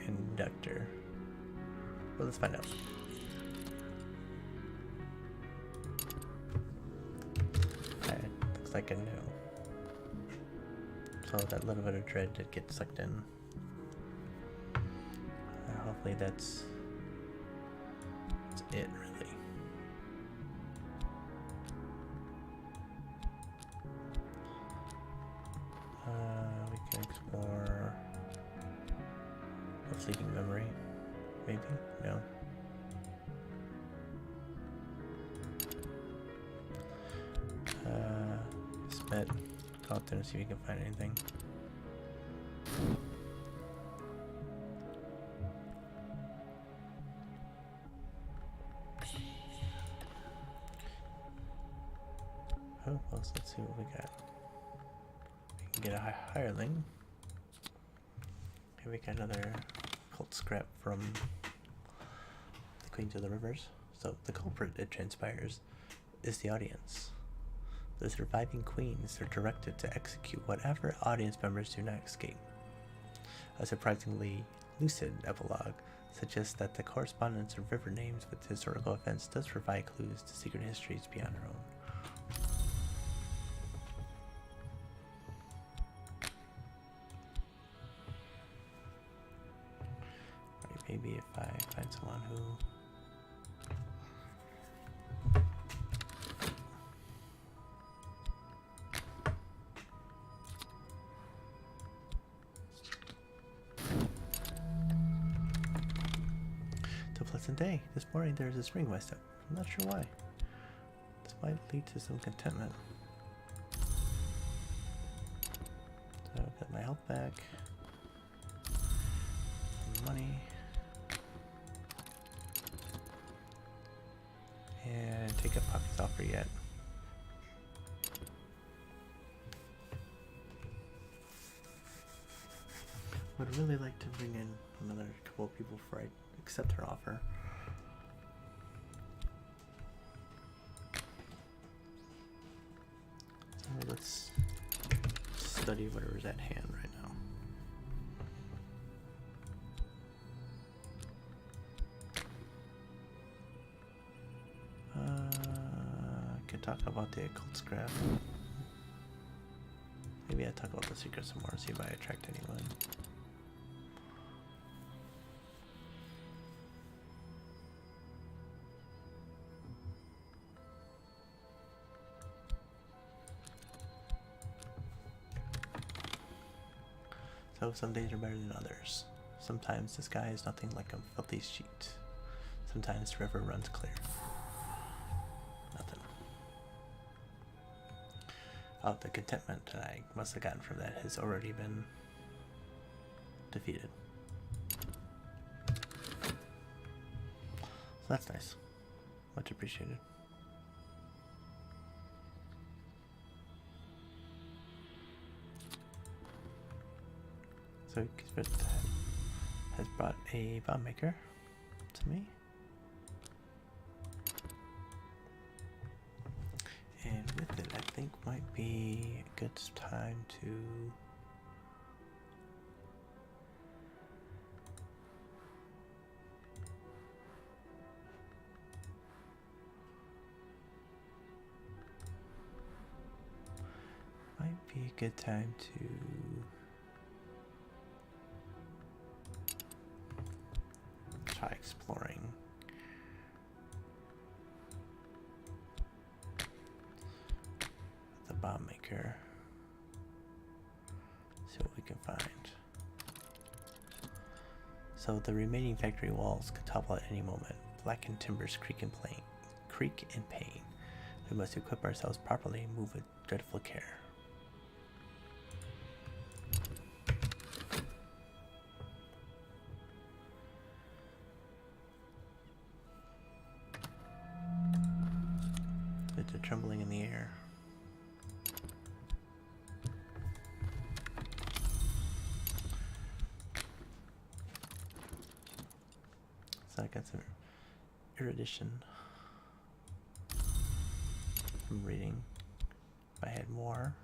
induct her. Well, let's find out. Alright, looks like a no. So that little bit of dread did get sucked in. Hopefully that's it, really. We can explore a fleeting memory, maybe? No. bit. Go out there and see if we can find anything. Oh, well, let's see what we got. We can get a hireling. Here we got another cult scrap from the Queens of the Rivers. So the culprit, it transpires, is the audience. The surviving queens are directed to execute whatever audience members do not escape. A surprisingly lucid epilogue suggests that the correspondence of river names with historical events does provide clues to secret histories beyond our own. Maybe if I find someone who It's a pleasant day. This morning there is a spring in my step. I'm not sure why. This might lead to some contentment. So I've got my health back. Some money. And take a pockets offer yet. Would really like to bring in another couple of people before I accept her offer. So let's study whatever's at hand right now. Talk about the occult scrap. Maybe I talk about the secret some more, see if I attract anyone. So some days are better than others. Sometimes the sky is nothing like a filthy sheet. Sometimes the river runs clear. Oh, the contentment that I must have gotten from that has already been defeated. So that's nice. Much appreciated. So Kismet has brought a bomb maker to me. And with it, I think might be a good time to try exploring. Bomb maker. See what we can find. So the remaining factory walls could topple at any moment. Blackened timbers creak in pain. We must equip ourselves properly and move with dreadful care. It's a trembling in the air. So I got some erudition from reading. If I had more,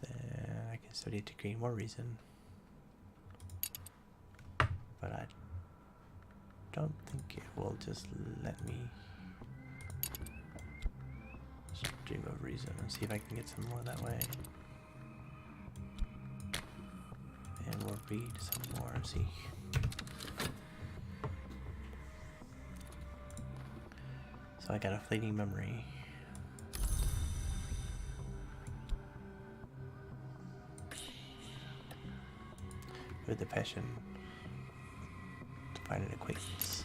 then I can study to gain more reason. But I don't think it will just let me stream of reason and see if I can get some more that way. And we'll read some more and see. So I got a fleeting memory. With the passion to find an acquaintance.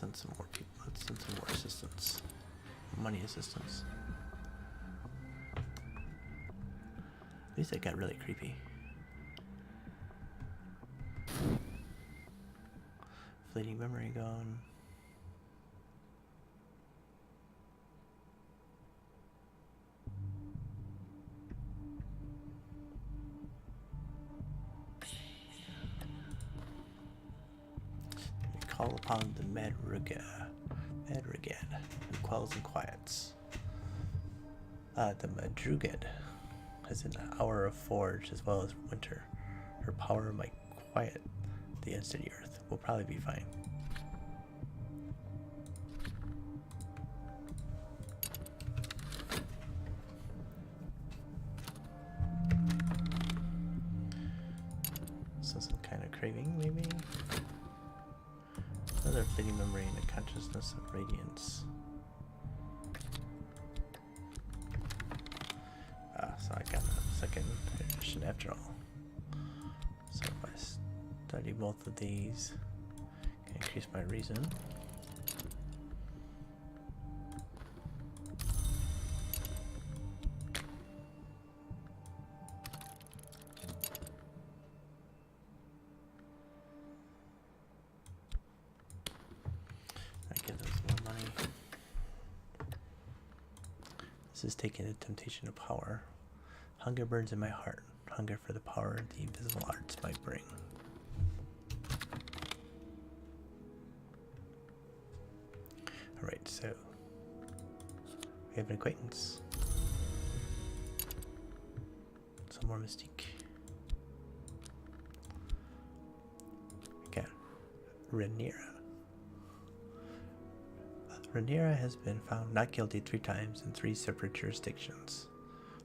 send some more people. Let's send some more assistants. Money assistants. At least it got really creepy. Fleeting memory gone. We call upon the Madrugad, who quells and quiets. The Madrugad has an hour of forge as well as winter. Her power might quiet the unsteady earth. We'll probably be fine. So some kind of craving, maybe? Another fleeting memory in the consciousness of radiance. So I got a second edition after all. So if I study both of these, can increase my reason. I give us more money. This is taking the temptation of power. Hunger burns in my heart. Hunger for the power the invisible arts might bring. Alright, so we have an acquaintance. Some more mystique. We got Rhaenyra. Rhaenyra has been found not guilty 3 times in 3 separate jurisdictions.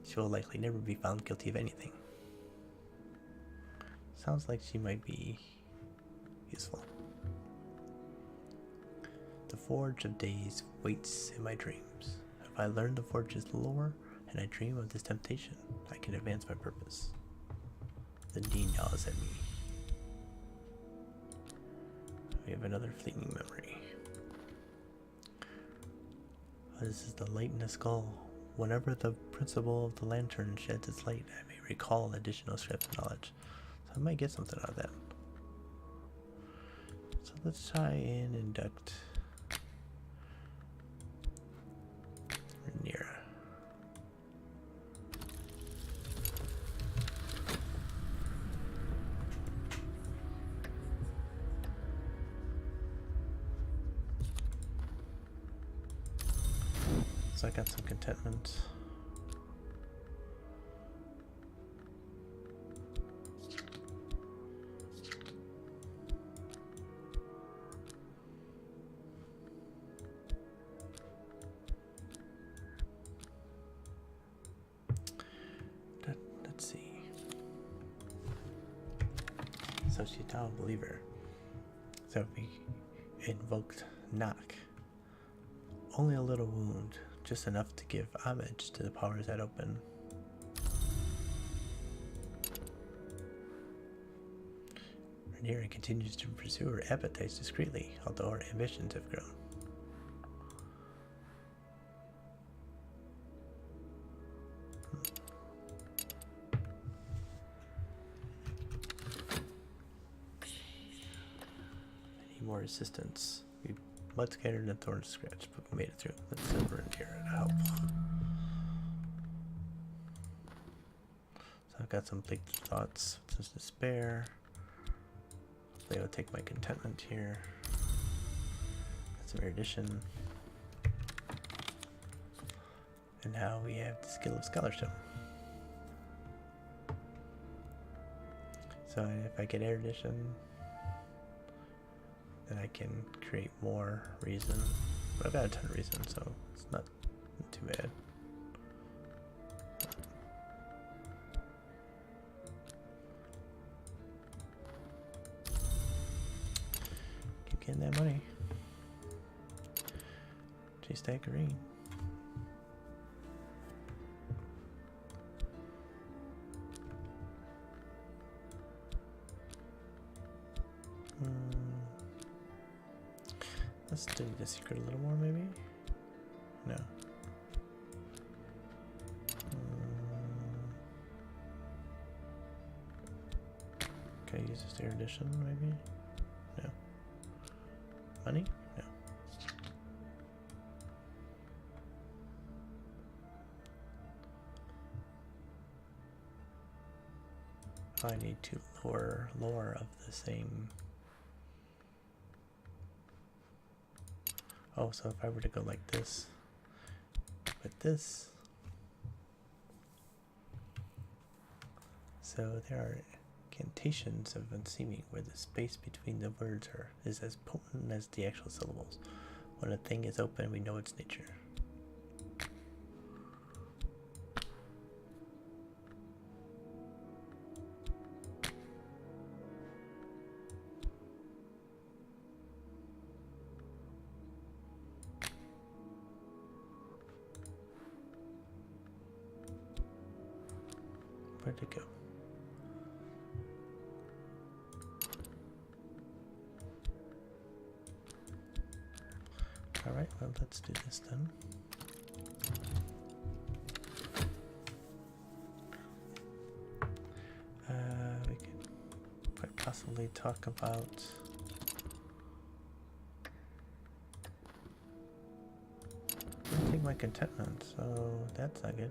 She will likely never be found guilty of anything. Sounds like she might be useful. The Forge of Days waits in my dreams. If I learn the Forge's lore and I dream of this temptation, I can advance my purpose. The Dean yells at me. We have another fleeting memory. This is the light in the skull. Whenever the principle of the lantern sheds its light, I may recall additional scraps of knowledge. So I might get something out of that. So let's try and induct Rhaenyra. So I got some contentment. Let's see. Societal Believer. So we invoked knock. Only a little wound. Just enough to give homage to the powers that open. Rhaenyra continues to pursue her appetites discreetly, although her ambitions have grown. I need more assistance. We mud scattered and thorns scratched, but we made it through. Let's send Rhaenyra to help. So I've got some big thoughts, some despair. They will take my contentment here. Got some erudition. And now we have the skill of scholarship. So if I get erudition, then I can create more reason. But I've got a ton of reason, so it's not too bad. Keep getting that money. Chase that green. Let's study the secret a little more, maybe? No. Can I use this erudition, maybe? No. Money? No. Oh, I need to lower lore of the same. Oh, so if I were to go like this, with this, so there are incantations of unseeming where the space between the words is as potent as the actual syllables. When a thing is open, we know its nature. Where'd it go? Alright, well, let's do this then. We could quite possibly talk about I take my contentment, so that's not good.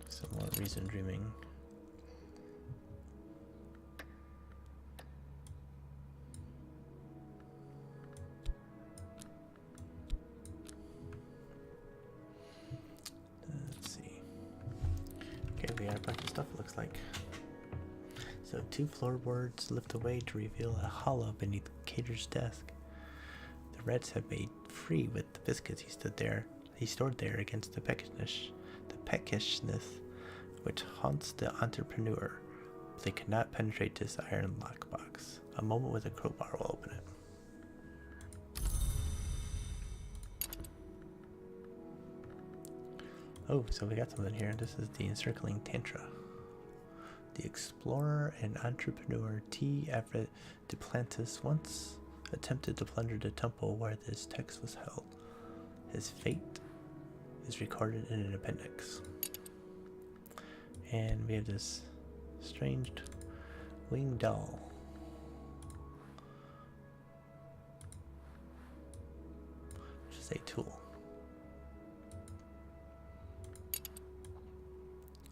Some more reason dreaming. Let's see. Okay, we got a bunch of stuff, it looks like. So 2 floorboards lift away to reveal a hollow beneath Cater's desk. The Reds have made free with the biscuits he stored there against the peckishness which haunts the entrepreneur. But they cannot penetrate this iron lockbox. A moment with a crowbar will open it. Oh, so we got something here. This is the encircling tantra. The explorer and entrepreneur T. Everett Duplantis once attempted to plunder the temple where this text was held. His fate is recorded in an appendix. And we have this strange winged doll. Which is a tool.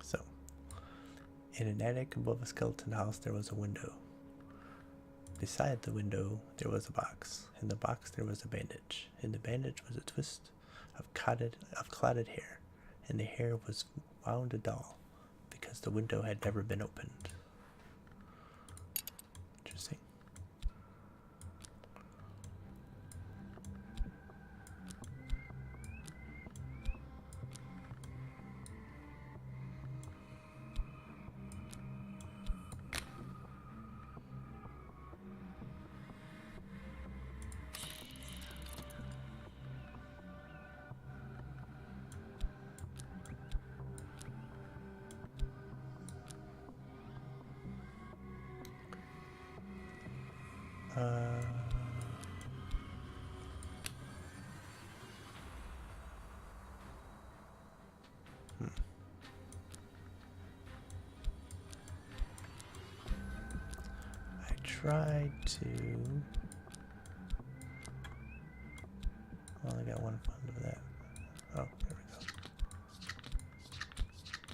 So, in an attic above a skeleton house there was a window. Beside the window there was a box. In the box there was a bandage. In the bandage was a twist of clouded hair, and the hair was wound a doll, because the window had never been opened. Interesting. I tried to. Well, I got one fund of that. Oh, there we go.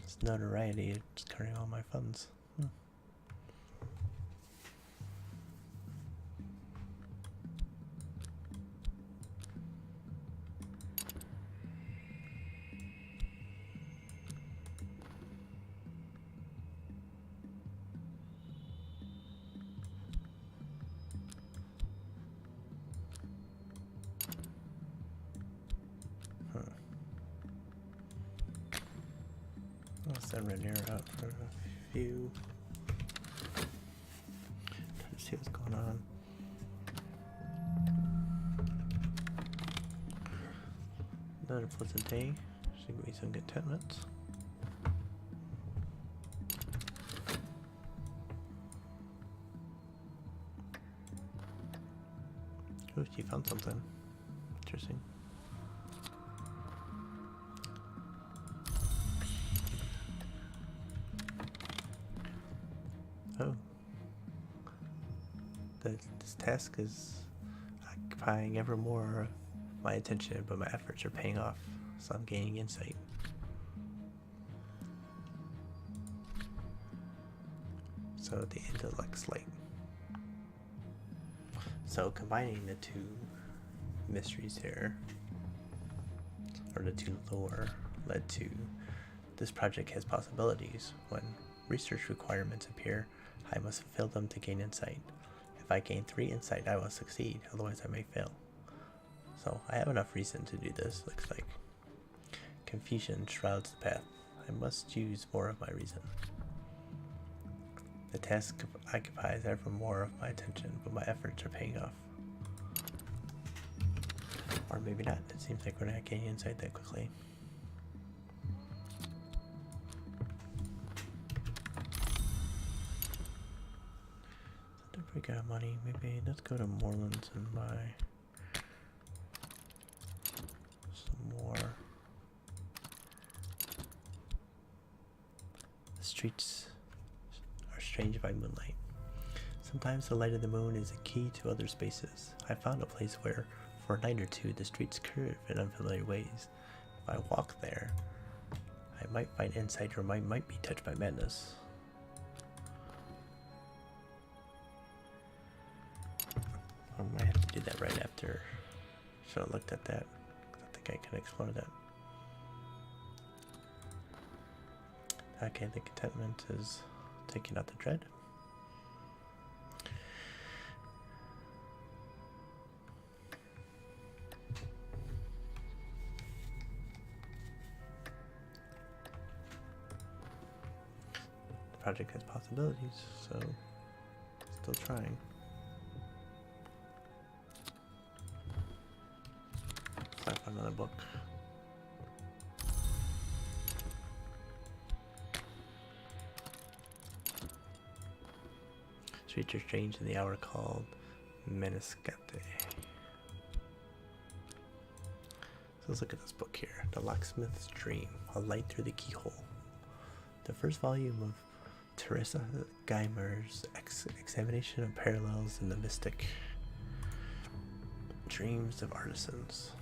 It's notoriety. It's carrying all my funds. I'll send Rhaenyra out for a few. Try to see what's going on. Another pleasant day. Should give me some contentment. Oh, she found something. Interesting. Oh. This task is occupying ever more of my attention, but my efforts are paying off, so I'm gaining insight. So the intellect's light. So combining the two mysteries here, or the two lore, led to this project has possibilities. When research requirements appear, I must fulfill them to gain insight. If I gain 3 insight, I will succeed, otherwise I may fail. So I have enough reason to do this, looks like. Confusion shrouds the path. I must use more of my reason. The task occupies ever more of my attention, but my efforts are paying off. Or maybe not. It seems like we're not gaining insight that quickly. Pretty good money. Maybe let's go to Morelands and buy some more. The streets are strange by moonlight. Sometimes the light of the moon is a key to other spaces. I found a place where, for a night or two, the streets curve in unfamiliar ways. If I walk there, I might find insight or might be touched by madness. I might have to do that right after. Should have looked at that. I think I can explore that. Okay, the contentment is taking out the dread. The project has possibilities, so still trying. I found another book. Streets are strange in the hour called Meniscate. So let's look at this book here. The Locksmith's Dream, A Light Through the Keyhole. The first volume of Teresa Geimer's examination of parallels in the mystic dreams of artisans.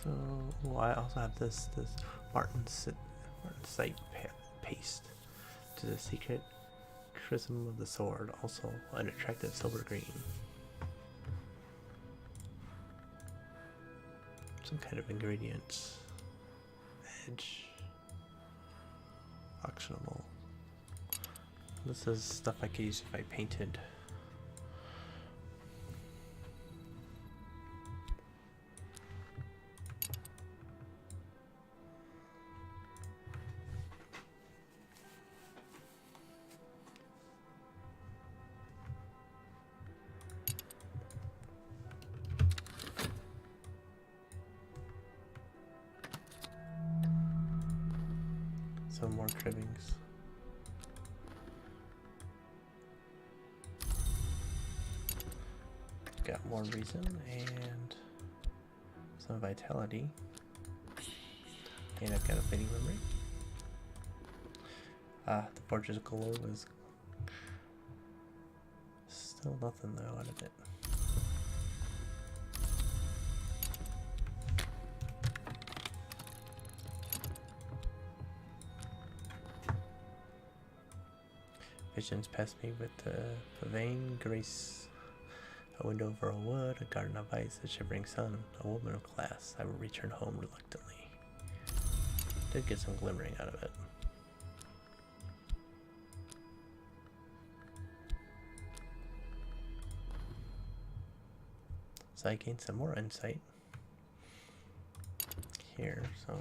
So I also have this Martin Sight paste to the secret chrism of the sword, also an attractive silver green. Some kind of ingredients. Edge. Auctionable. This is stuff I could use if I painted. Some more trimmings. Got more reason and some vitality. And I've got a fading memory. The Fortress of Galore was still nothing though out of it. Visions pass me with the vain grace A window of royal wood, a garden of ice, a shivering sun, a woman of glass. I will return home reluctantly. Did get some glimmering out of it. So I gained some more insight here, so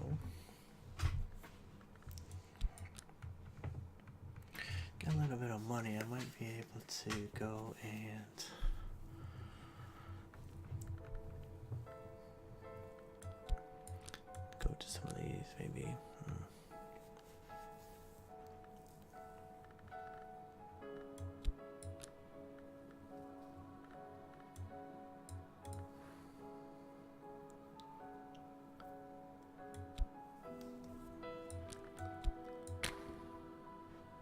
got a little bit of money. I might be able to go and go to some of these, maybe.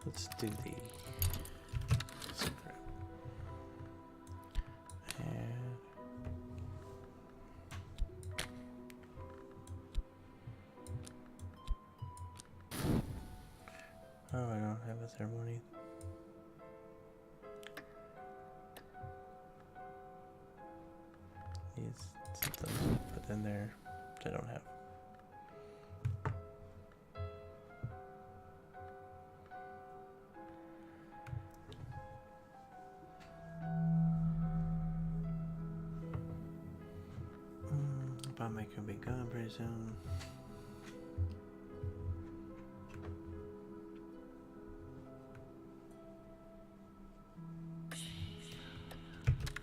Let's do the script. And oh, I don't have a ceremony. Needs something put in there which I don't have. Bomb-maker will be gone pretty soon.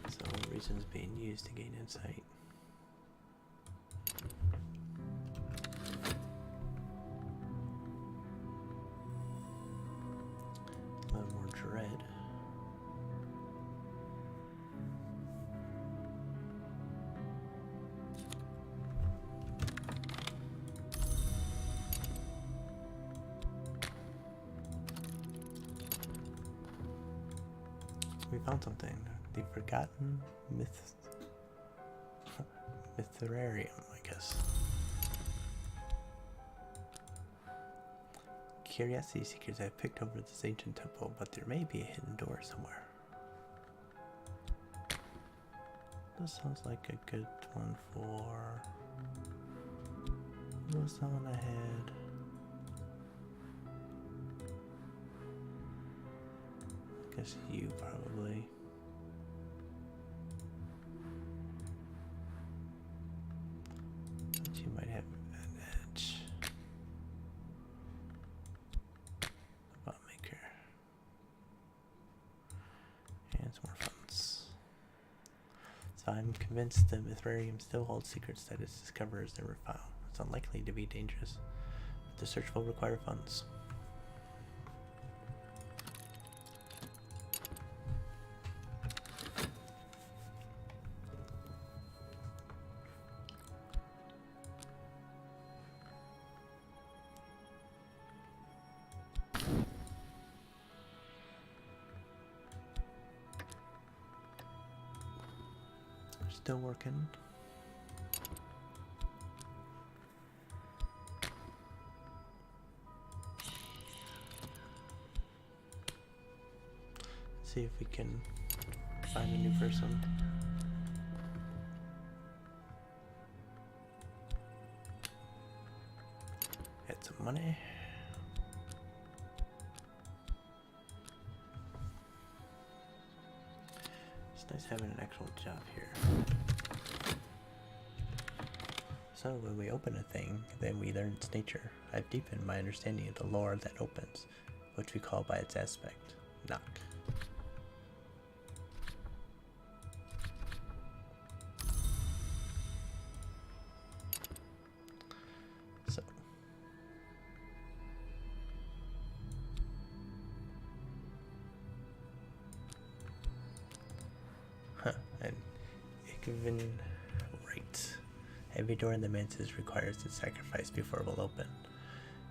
So reasons being used to gain insight. A little more dread. We found something. The forgotten mytherarium, I guess. Curiosity seekers have picked over this ancient temple, but there may be a hidden door somewhere. This sounds like a good one for... What's that one ahead? I guess you probably. But you might have an edge. The Bomb-maker. And some more funds. So I'm convinced the Mythrarium still holds secrets that its discoverers never found. It's unlikely to be dangerous. But the search will require funds. Still working. See if we can find a new person. Get some money. It's nice having an actual job here. So when we open a thing, then we learn its nature. I've deepened my understanding of the lore that opens, which we call by its aspect, knock. So. And given right. Every door in the mantis requires its sacrifice before it will open.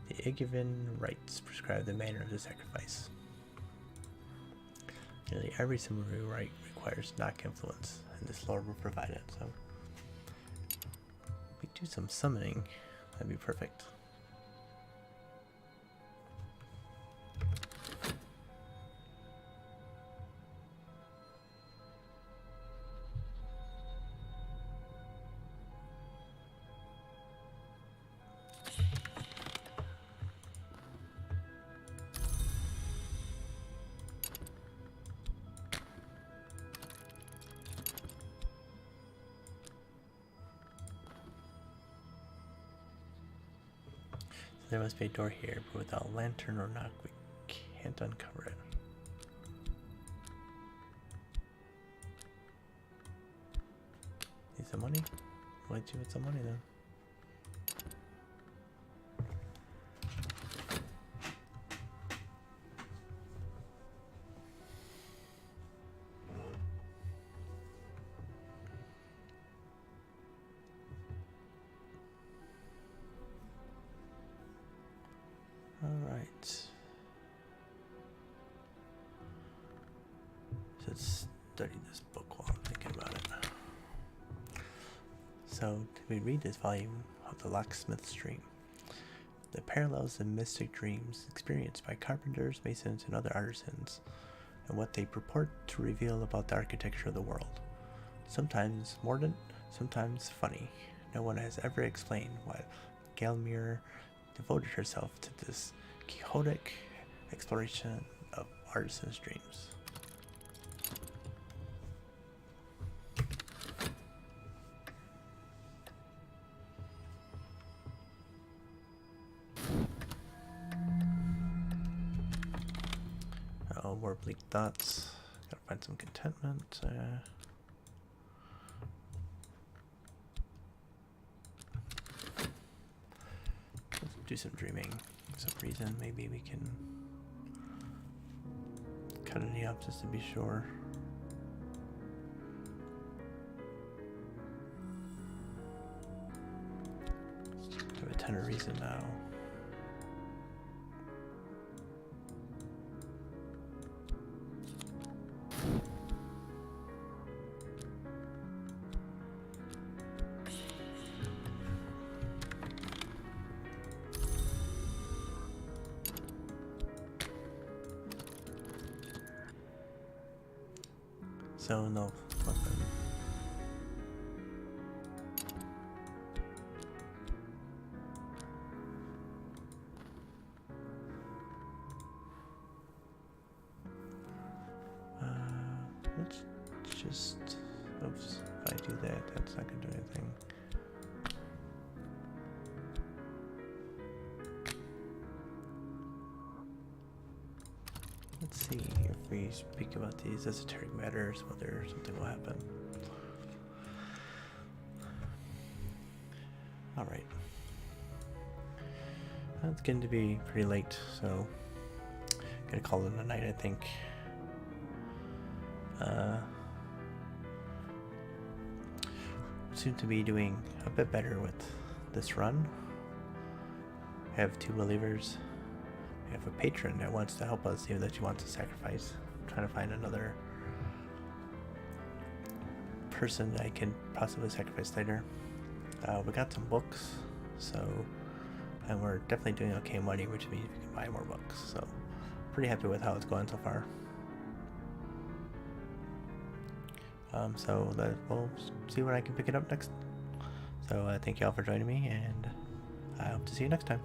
The Igivin rites prescribe the manner of the sacrifice. Nearly every similar rite requires knock influence, and this lore will provide it, so if we do some summoning, that'd be perfect. There must be a door here, but without a lantern or knock, we can't uncover it. Need some money? Why'd you with some money then? Alright. Let's study this book while I'm thinking about it. So, we read this volume of the Locksmith's Dream. The parallels and mystic dreams experienced by carpenters, masons, and other artisans, and what they purport to reveal about the architecture of the world. Sometimes mordant, sometimes funny. No one has ever explained why Galmir devoted herself to this quixotic exploration of artisans' dreams. Oh, more bleak thoughts. Gotta find some contentment. Let's do some dreaming. For some reason, maybe we can cut it up just to be sure. Do a 10 of reason now. So no weapon. Let's just, oops, if I do that, that's not gonna do anything. Let's see if we speak about these esoteric matters, whether something will happen. Alright. It's getting to be pretty late, so I'm gonna call it a night, I think. Seem to be doing a bit better with this run. I have 2 believers. We have a patron that wants to help us, even though she wants to sacrifice. I'm trying to find another person that I can possibly sacrifice later. We got some books, and we're definitely doing okay money, which means we can buy more books. So, pretty happy with how it's going so far. So we'll see when I can pick it up next. So thank you all for joining me, and I hope to see you next time.